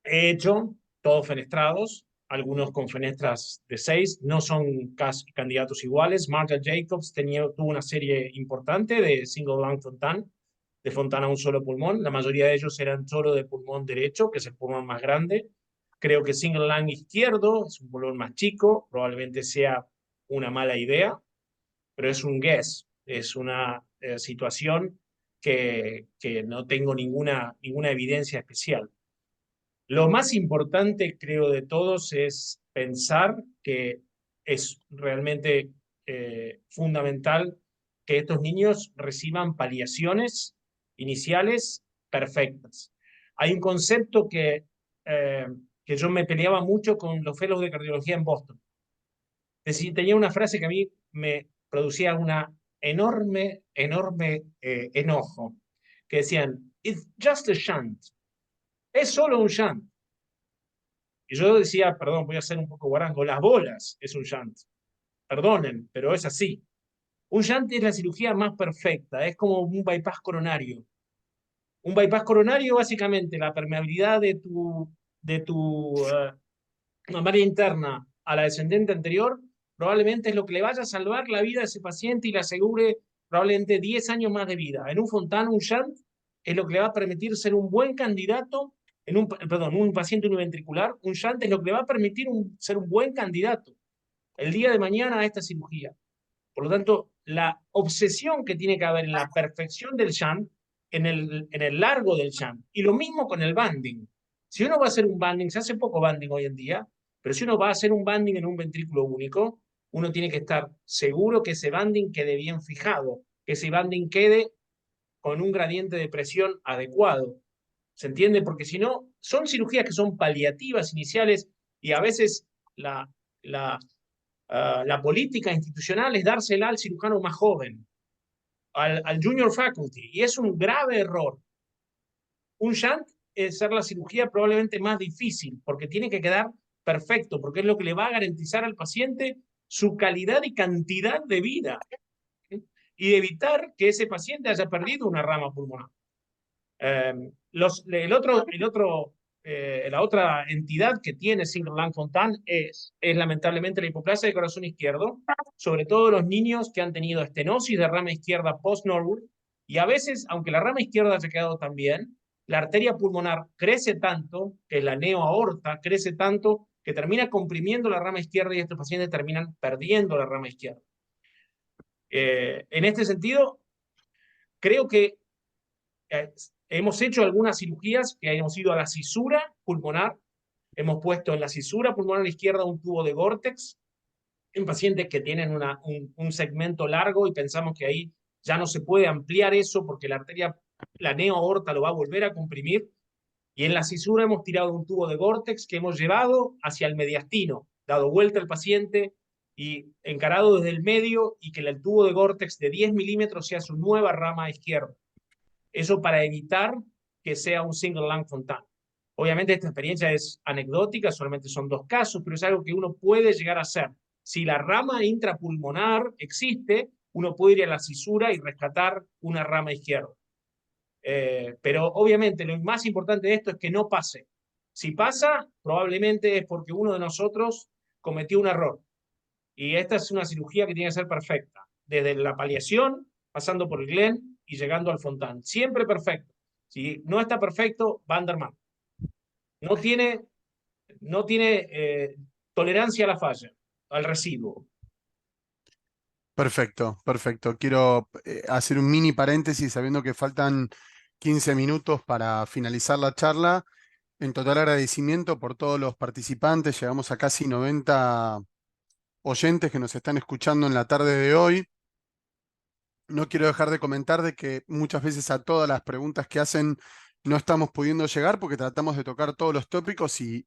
He hecho todos fenestrados, algunos con fenestras de 6, no son candidatos iguales. Martha Jacobs tuvo una serie importante de single lung Fontan, de Fontan a un solo pulmón. La mayoría de ellos eran solo de pulmón derecho, que es el pulmón más grande. Creo que single lung izquierdo es un pulmón más chico, probablemente sea una mala idea, pero es un guess, es una situación que no tengo ninguna evidencia especial. Lo más importante, creo, de todos es pensar que es realmente fundamental que estos niños reciban paliaciones iniciales perfectas. Hay un concepto que yo me peleaba mucho con los fellows de cardiología en Boston. Es decir, tenía una frase que a mí me producía una enorme enojo, que decían, it's just a shunt, es solo un shunt. Y yo decía, perdón, voy a ser un poco guarango, las bolas es un shunt. Perdonen, pero es así. Un shunt es la cirugía más perfecta, es como un bypass coronario. Un bypass coronario, básicamente, la permeabilidad de tu mamaria interna a la descendente anterior, probablemente es lo que le vaya a salvar la vida a ese paciente y le asegure probablemente 10 años más de vida. En un Fontana, un shunt es lo que le va a permitir ser un buen candidato, un paciente univentricular, un shunt es lo que le va a permitir ser un buen candidato el día de mañana a esta cirugía. Por lo tanto, la obsesión que tiene que haber en la perfección del shunt, en el largo del shunt, y lo mismo con el banding. Si uno va a hacer un banding, se hace poco banding hoy en día, pero si uno va a hacer un banding en un ventrículo único, uno tiene que estar seguro que ese banding quede bien fijado, que ese banding quede con un gradiente de presión adecuado. ¿Se entiende? Porque si no, son cirugías que son paliativas iniciales y a veces la política institucional es dársela al cirujano más joven, al junior faculty, y es un grave error. Un shunt es ser la cirugía probablemente más difícil, porque tiene que quedar perfecto, porque es lo que le va a garantizar al paciente su calidad y cantidad de vida, ¿sí? Y evitar que ese paciente haya perdido una rama pulmonar. La otra entidad que tiene single lung Fontan es lamentablemente la hipoplasia del corazón izquierdo, sobre todo los niños que han tenido estenosis de rama izquierda post-Norwood, y a veces, aunque la rama izquierda haya quedado tan bien, la arteria pulmonar crece tanto, que la neoaorta crece tanto, que termina comprimiendo la rama izquierda y estos pacientes terminan perdiendo la rama izquierda. En este sentido, creo que hemos hecho algunas cirugías que hemos ido a la cisura pulmonar. Hemos puesto en la cisura pulmonar izquierda un tubo de Gore-Tex en pacientes que tienen un segmento largo y pensamos que ahí ya no se puede ampliar eso porque la arteria, la neoaorta lo va a volver a comprimir. Y en la cisura hemos tirado un tubo de Gore-Tex que hemos llevado hacia el mediastino, dado vuelta al paciente y encarado desde el medio y que el tubo de Gore-Tex de 10 milímetros sea su nueva rama izquierda. Eso para evitar que sea un single lung Fontan. Obviamente esta experiencia es anecdótica, solamente son 2 casos, pero es algo que uno puede llegar a hacer. Si la rama intrapulmonar existe, uno puede ir a la cisura y rescatar una rama izquierda. Pero obviamente lo más importante de esto es que no pase. Si pasa, probablemente es porque uno de nosotros cometió un error. Y esta es una cirugía que tiene que ser perfecta, desde la paliación, pasando por el Glenn y llegando al Fontan. Siempre perfecto. Si no está perfecto, va a andar mal. No tiene tolerancia a la falla, al residuo. Perfecto, perfecto. Quiero hacer un mini paréntesis sabiendo que faltan 15 minutos para finalizar la charla. En total agradecimiento por todos los participantes. Llegamos a casi 90 oyentes que nos están escuchando en la tarde de hoy. No quiero dejar de comentar de que muchas veces a todas las preguntas que hacen no estamos pudiendo llegar porque tratamos de tocar todos los tópicos y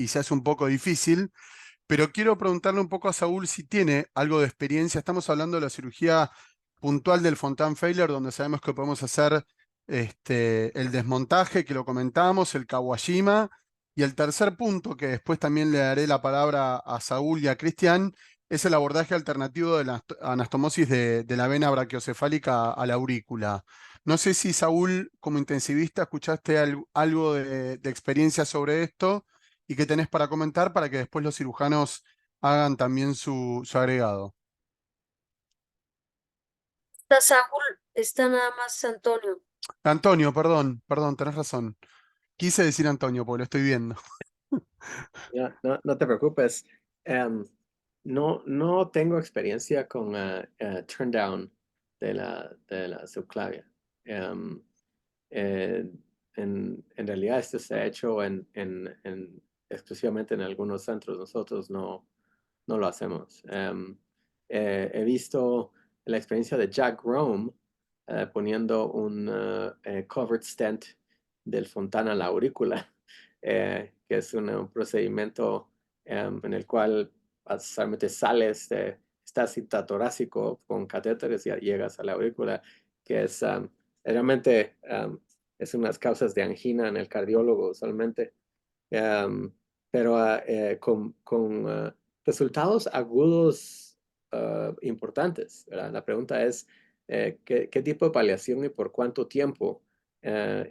se hace un poco difícil. Pero quiero preguntarle un poco a Saúl si tiene algo de experiencia. Estamos hablando de la cirugía puntual del Fontan failure, donde sabemos que podemos hacer el desmontaje, que lo comentamos, el Kawashima. Y el tercer punto, que después también le daré la palabra a Saúl y a Cristian, es el abordaje alternativo de la anastomosis de la vena brachiocefálica a la aurícula. No sé si, Saúl, como intensivista, escuchaste algo de experiencia sobre esto y qué tenés para comentar para que después los cirujanos hagan también su agregado. Está Saúl, está nada más Antonio. Antonio, perdón, tenés razón. Quise decir Antonio, porque lo estoy viendo. No te preocupes. No tengo experiencia con turn down de la subclavia. En realidad esto se ha hecho exclusivamente en algunos centros. Nosotros no no lo hacemos. He visto la experiencia de Jack Rome poniendo un covered stent del Fontana a la aurícula, que es un procedimiento en el cual solamente sales de esta cinta torácico con catéteres y llegas a la aurícula, que es realmente es unas causas de angina en el cardiólogo usualmente, pero con resultados agudos importantes, ¿verdad? La pregunta es, ¿qué tipo de paliación y por cuánto tiempo?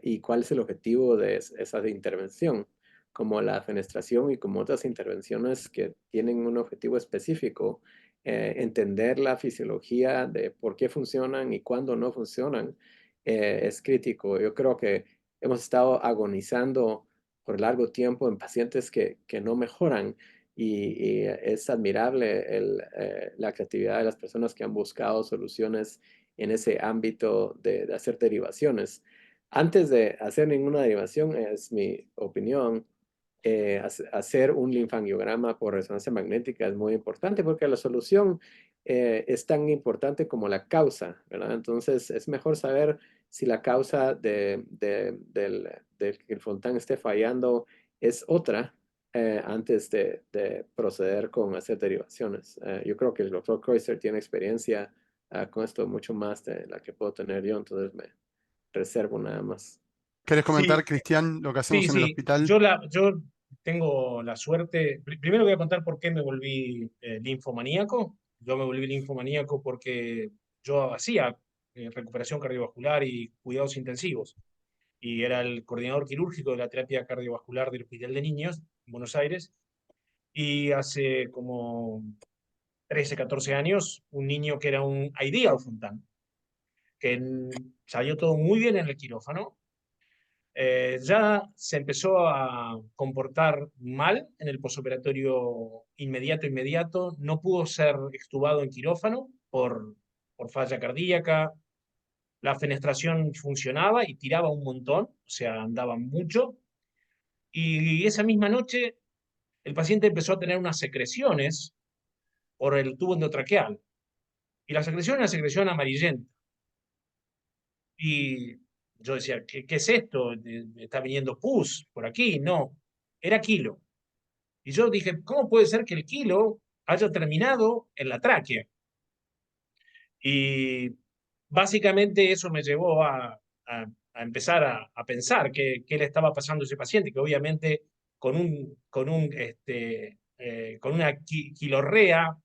¿Y cuál es el objetivo de esa intervención? Como la fenestración y como otras intervenciones que tienen un objetivo específico, entender la fisiología de por qué funcionan y cuándo no funcionan es crítico. Yo creo que hemos estado agonizando por largo tiempo en pacientes que no mejoran y es admirable la creatividad de las personas que han buscado soluciones en ese ámbito de hacer derivaciones. Antes de hacer ninguna derivación, es mi opinión, hacer un linfangiograma por resonancia magnética es muy importante porque la solución es tan importante como la causa, ¿verdad? Entonces es mejor saber si la causa del que el Fontán esté fallando es otra antes de proceder con hacer derivaciones. Yo creo que el doctor Kreuzer tiene experiencia con esto mucho más de la que puedo tener yo, entonces me reservo nada más. ¿Querés comentar, Sí, Cristian, lo que hacemos en el sí. hospital? Yo tengo la suerte. Primero voy a contar por qué me volví linfomaníaco. Yo me volví linfomaníaco porque yo hacía recuperación cardiovascular y cuidados intensivos. Y era el coordinador quirúrgico de la terapia cardiovascular del Hospital de Niños en Buenos Aires. Y hace como 13, 14 años, un niño que era un ideal Fontán, que salió todo muy bien en el quirófano, ya se empezó a comportar mal en el posoperatorio inmediato, no pudo ser extubado en quirófano por falla cardíaca, la fenestración funcionaba y tiraba un montón, o sea, andaba mucho, y esa misma noche el paciente empezó a tener unas secreciones por el tubo endotraqueal, y la secreción era secreción amarillenta. Y yo decía, ¿qué es esto? ¿Me está viniendo pus por aquí? No, era quilo. Y yo dije, ¿cómo puede ser que el quilo haya terminado en la tráquea? Y básicamente eso me llevó a empezar a pensar qué le estaba pasando a ese paciente, que obviamente con una quilorrea,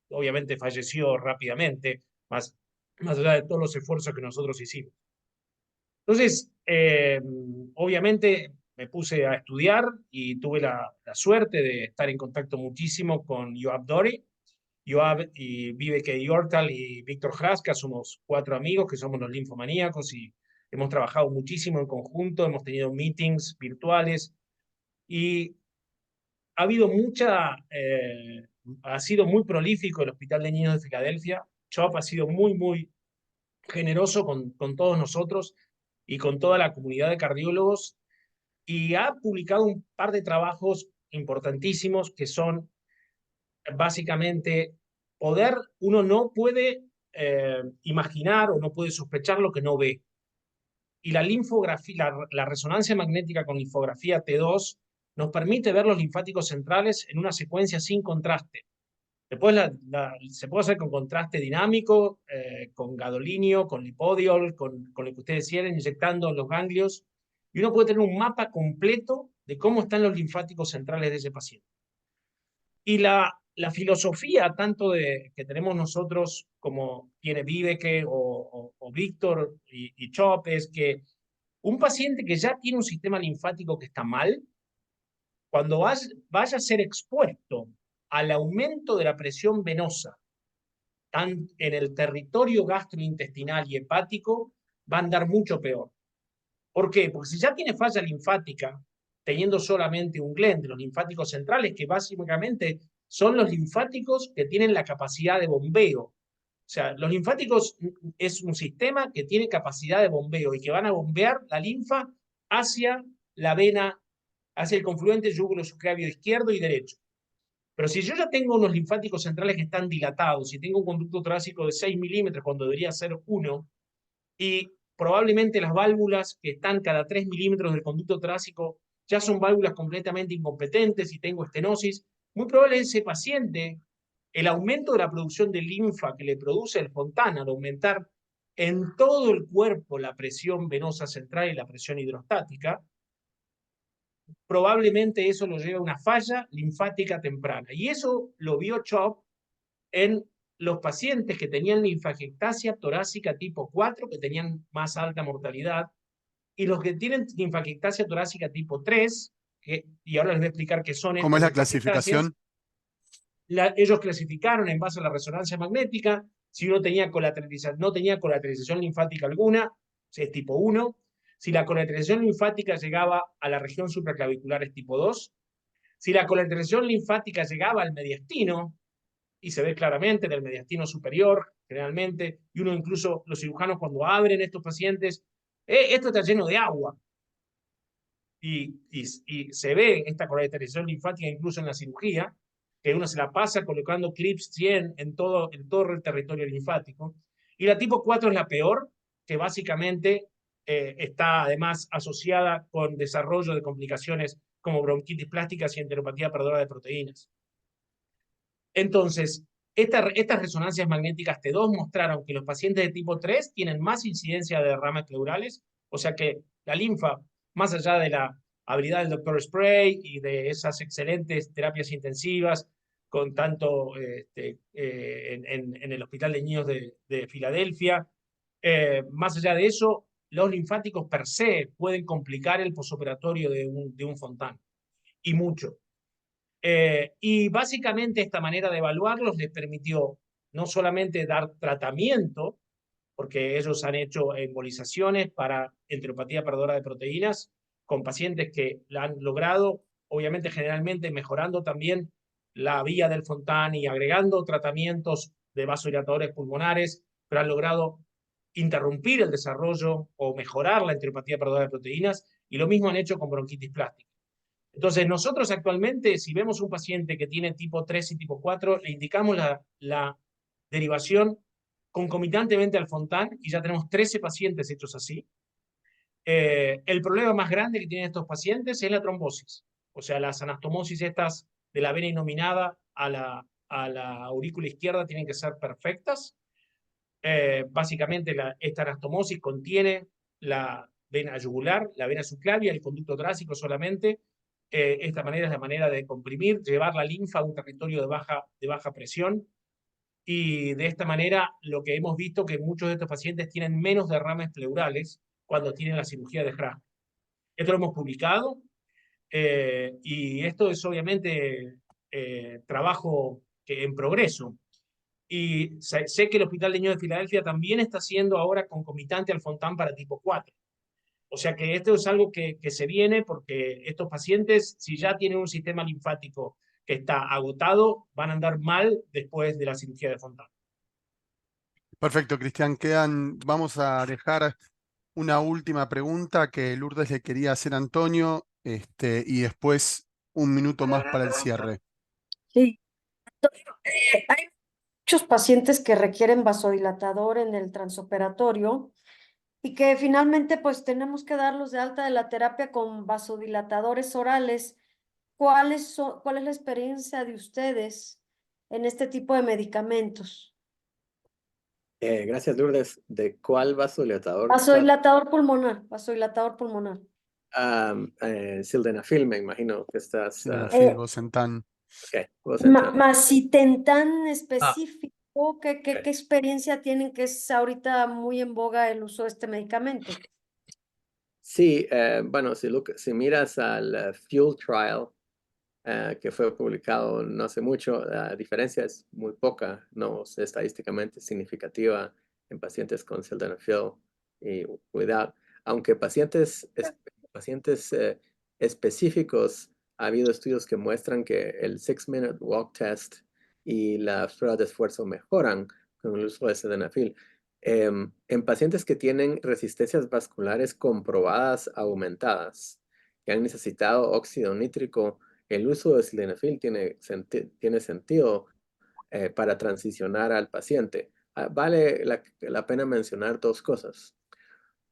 obviamente falleció rápidamente, más allá de todos los esfuerzos que nosotros hicimos. Entonces, obviamente me puse a estudiar y tuve la suerte de estar en contacto muchísimo con Yoav Dori. Yoav y Viveke Yortal y Víctor Hraska somos 4 amigos que somos los linfomaníacos y hemos trabajado muchísimo en conjunto, hemos tenido meetings virtuales y ha habido ha sido muy prolífico el Hospital de Niños de Filadelfia. Yoav ha sido muy generoso con todos nosotros y con toda la comunidad de cardiólogos y ha publicado un par de trabajos importantísimos que son básicamente uno no puede imaginar o no puede sospechar lo que no ve. Y la linfografía, la resonancia magnética con linfografía T2 nos permite ver los linfáticos centrales en una secuencia sin contraste. Después se puede hacer con contraste dinámico, con gadolinio, con lipodiol, con lo que ustedes quieran, inyectando los ganglios. Y uno puede tener un mapa completo de cómo están los linfáticos centrales de ese paciente. Y la filosofía, tanto que tenemos nosotros como tiene Viveke o Víctor y Chop, es que un paciente que ya tiene un sistema linfático que está mal, cuando vaya a ser expuesto al aumento de la presión venosa en el territorio gastrointestinal y hepático, va a andar mucho peor. ¿Por qué? Porque si ya tiene falla linfática, teniendo solamente un Glenn de los linfáticos centrales, que básicamente son los linfáticos que tienen la capacidad de bombeo. O sea, los linfáticos es un sistema que tiene capacidad de bombeo y que van a bombear la linfa hacia la vena, hacia el confluente yúgulo subclavio izquierdo y derecho. Pero si yo ya tengo unos linfáticos centrales que están dilatados y tengo un conducto torácico de 6 milímetros cuando debería ser 1, y probablemente las válvulas que están cada 3 milímetros del conducto torácico ya son válvulas completamente incompetentes y tengo estenosis, muy probable ese paciente, el aumento de la producción de linfa que le produce el Fontana al aumentar en todo el cuerpo la presión venosa central y la presión hidrostática, probablemente eso lo lleva a una falla linfática temprana. Y eso lo vio Chop en los pacientes que tenían linfagiectasia torácica tipo 4, que tenían más alta mortalidad, y los que tienen linfagiectasia torácica tipo 3, y ahora les voy a explicar qué son ¿Cómo es estas la linfagiectasias. clasificación? Ellos clasificaron en base a la resonancia magnética, si uno tenía no tenía colateralización linfática alguna, es tipo 1, si la colateralización linfática llegaba a la región supraclavicular es tipo 2, si la colateralización linfática llegaba al mediastino, y se ve claramente en el mediastino superior, generalmente, y uno incluso, los cirujanos cuando abren estos pacientes, esto está lleno de agua, y se ve esta colateralización linfática incluso en la cirugía, que uno se la pasa colocando clips 100 en todo el territorio linfático. Y la tipo 4 es la peor, que básicamente está además asociada con desarrollo de complicaciones como bronquitis plásticas y enteropatía perdedora de proteínas. Entonces, estas resonancias magnéticas T2 mostraron que los pacientes de tipo 3 tienen más incidencia de derrames pleurales, o sea que la linfa, más allá de la habilidad del doctor Spray y de esas excelentes terapias intensivas, con tanto en el Hospital de Niños de Filadelfia, más allá de eso, los linfáticos per se pueden complicar el posoperatorio de un Fontana, y mucho. Y básicamente esta manera de evaluarlos les permitió no solamente dar tratamiento, porque ellos han hecho embolizaciones para enteropatía perdedora de proteínas con pacientes que la han logrado, obviamente generalmente mejorando también la vía del Fontana y agregando tratamientos de vasodilatadores pulmonares, pero han logrado interrumpir el desarrollo o mejorar la enteropatía perdedora de proteínas, y lo mismo han hecho con bronquitis plástica. Entonces, nosotros actualmente, si vemos un paciente que tiene tipo 3 y tipo 4, le indicamos la derivación concomitantemente al Fontana, y ya tenemos 13 pacientes hechos así. El problema más grande que tienen estos pacientes es la trombosis, o sea, las anastomosis estas de la vena inominada a la aurícula izquierda tienen que ser perfectas. Básicamente, esta anastomosis contiene la vena yugular, la vena subclavia, el conducto torácico solamente. Esta manera es la manera de comprimir, llevar la linfa a un territorio de baja presión, y de esta manera lo que hemos visto que muchos de estos pacientes tienen menos derrames pleurales cuando tienen la cirugía de Grasp. Esto lo hemos publicado, y esto es obviamente trabajo en progreso. Y sé que el Hospital de Niños de Filadelfia también está haciendo ahora concomitante al Fontana para tipo 4. O sea que esto es algo que se viene, porque estos pacientes, si ya tienen un sistema linfático que está agotado, van a andar mal después de la cirugía de Fontana. Perfecto, Cristian. Vamos a dejar una última pregunta que Lourdes le quería hacer a Antonio, y después un minuto más para el cierre. Sí. Hay muchos pacientes que requieren vasodilatador en el transoperatorio y que finalmente pues tenemos que darlos de alta de la terapia con vasodilatadores orales. ¿Cuál es la experiencia de ustedes en este tipo de medicamentos? Gracias, Lourdes. ¿De cuál vasodilatador? Vasodilatador pulmonar, vasodilatador pulmonar. Sildenafil, me imagino que estás... Sildenafil, Bosentan. Ok, Bosentan. Macitentan específico, ¿qué ok. experiencia tienen, que es ahorita muy en boga el uso de este medicamento? Sí, bueno, si miras al Fuel Trial, que fue publicado no hace mucho, la diferencia es muy poca, no es estadísticamente significativa en pacientes con sildenafil y without. Aunque pacientes específicos, ha habido estudios que muestran que el 6-minute walk test y la prueba de esfuerzo mejoran con el uso de sildenafil. En pacientes que tienen resistencias vasculares comprobadas aumentadas, que han necesitado óxido nítrico el uso de sildenafil tiene sentido para transicionar al paciente. Vale la pena mencionar dos cosas.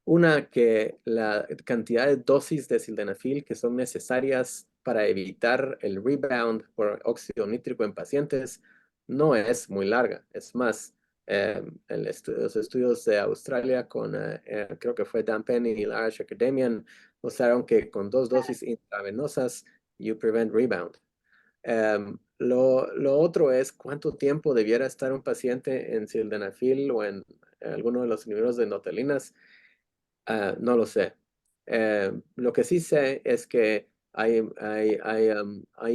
Una, que la cantidad de dosis de sildenafil que son necesarias para evitar el rebound por óxido nítrico en pacientes no es muy larga. Es más, los estudios de Australia con, creo que fue Dan Penny y la Irish Academian, mostraron que con 2 dosis intravenosas, you prevent rebound. Lo otro es cuánto tiempo debiera estar un paciente en sildenafil o en alguno de los inhibidores de endotelinas. No lo sé. Lo que sí sé es que hay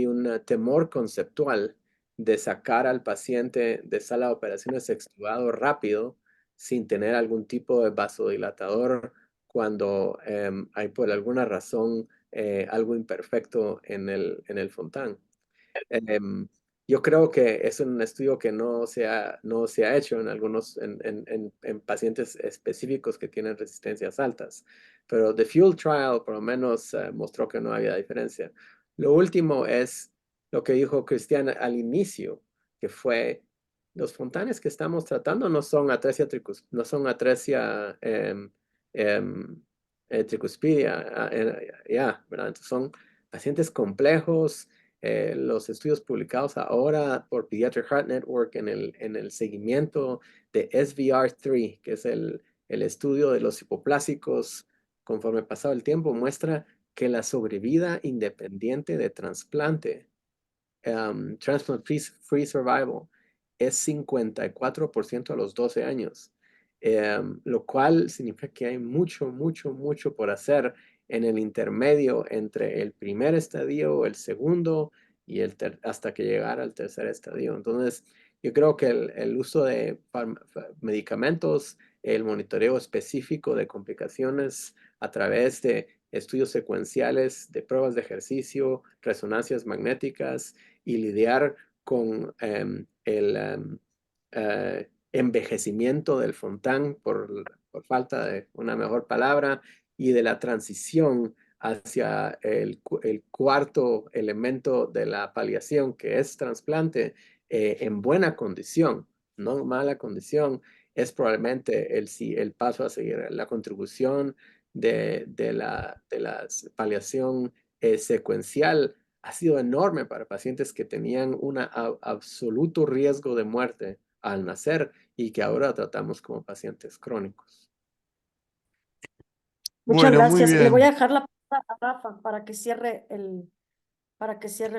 un temor conceptual de sacar al paciente de sala de operaciones extubado rápido sin tener algún tipo de vasodilatador cuando hay por alguna razón algo imperfecto en el Fontan. Yo creo que es un estudio que no se ha hecho en algunos en pacientes específicos que tienen resistencias altas, pero The Fuel Trial por lo menos mostró que no había diferencia. Lo último es lo que dijo Cristian al inicio, que fue los fontanes que estamos tratando no son atresia tricuspidia, ¿verdad? Entonces son pacientes complejos. Los estudios publicados ahora por Pediatric Heart Network en el seguimiento de SVR3, que es el estudio de los hipoplásicos conforme pasado el tiempo, muestra que la sobrevida independiente de trasplante, transplant free survival, es 54% a los 12 años, lo cual significa que hay mucho por hacer en el intermedio entre el primer estadio, el segundo y hasta que llegara al tercer estadio. Entonces, yo creo que el uso de medicamentos, el monitoreo específico de complicaciones a través de estudios secuenciales, de pruebas de ejercicio, resonancias magnéticas y lidiar con el envejecimiento del Fontan, por falta de una mejor palabra, y de la transición hacia el cuarto elemento de la paliación, que es trasplante, en buena condición, no mala condición, es probablemente el paso a seguir. La contribución de la paliación secuencial ha sido enorme para pacientes que tenían un absoluto riesgo de muerte al nacer y que ahora tratamos como pacientes crónicos. Muchas Bueno, muy gracias. Le voy a bien. dejar la palabra a Rafa para que cierre el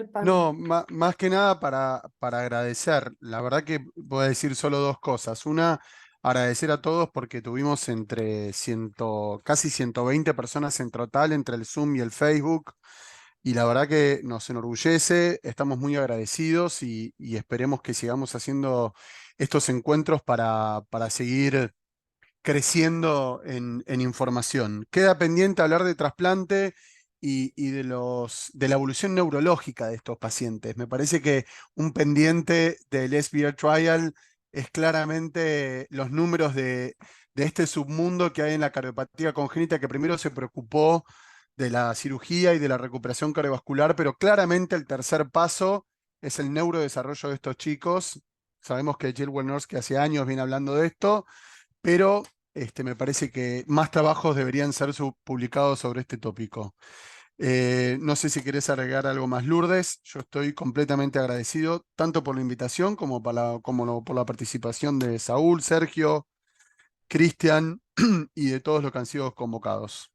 panel. No, más que nada para agradecer. La verdad que voy a decir solo dos cosas. Una, agradecer a todos porque tuvimos entre casi 120 personas en total entre el Zoom y el Facebook. Y la verdad que nos enorgullece, estamos muy agradecidos y esperemos que sigamos haciendo estos encuentros para seguir creciendo en información. Queda pendiente hablar de trasplante y de la evolución neurológica de estos pacientes. Me parece que un pendiente del SVR Trial es claramente los números de este submundo que hay en la cardiopatía congénita, que primero se preocupó de la cirugía y de la recuperación cardiovascular, pero claramente el tercer paso es el neurodesarrollo de estos chicos. Sabemos que Jill Welnors, hace años viene hablando de esto, pero me parece que más trabajos deberían ser publicados sobre este tópico. No sé si querés agregar algo más, Lourdes. Yo estoy completamente agradecido, tanto por la invitación como por la participación de Saúl, Sergio, Cristian y de todos los que han sido convocados.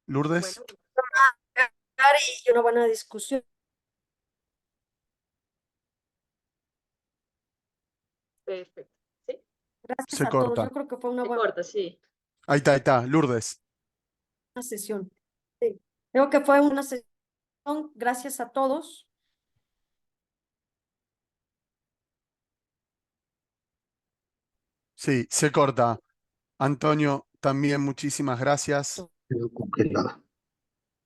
Lourdes. Bueno, Y una buena discusión. perfecto. Sí, Gracias Se a todos. corta. Yo creo que fue una se buena corta, sí. Ahí está, Lourdes. sesión. Sí. Creo que fue una sesión. Gracias a todos. Sí, se corta. Antonio, también muchísimas gracias. Quedó congelada.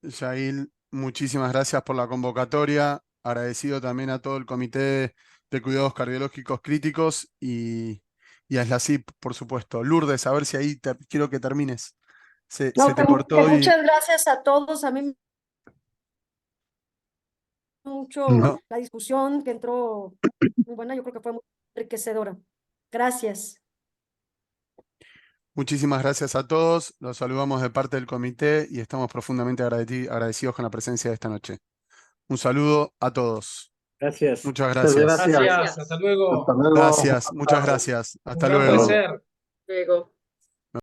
Yael, muchísimas gracias por la convocatoria. Agradecido también a todo el Comité de Cuidados Cardiológicos Críticos y a SLACIP, por supuesto. Lourdes, a ver si ahí quiero que termines. se No, te cortó y muchas gracias a todos. A mí mucho no. la discusión que entró muy buena, yo creo que fue muy enriquecedora. Gracias. Muchísimas gracias a todos. Los saludamos de parte del comité y estamos profundamente agradecidos con la presencia de esta noche. Un saludo a todos. Gracias. Muchas Muchas gracias. gracias. Gracias, hasta luego. Hasta luego. Gracias, muchas gracias. Un Hasta gran luego. placer. Luego.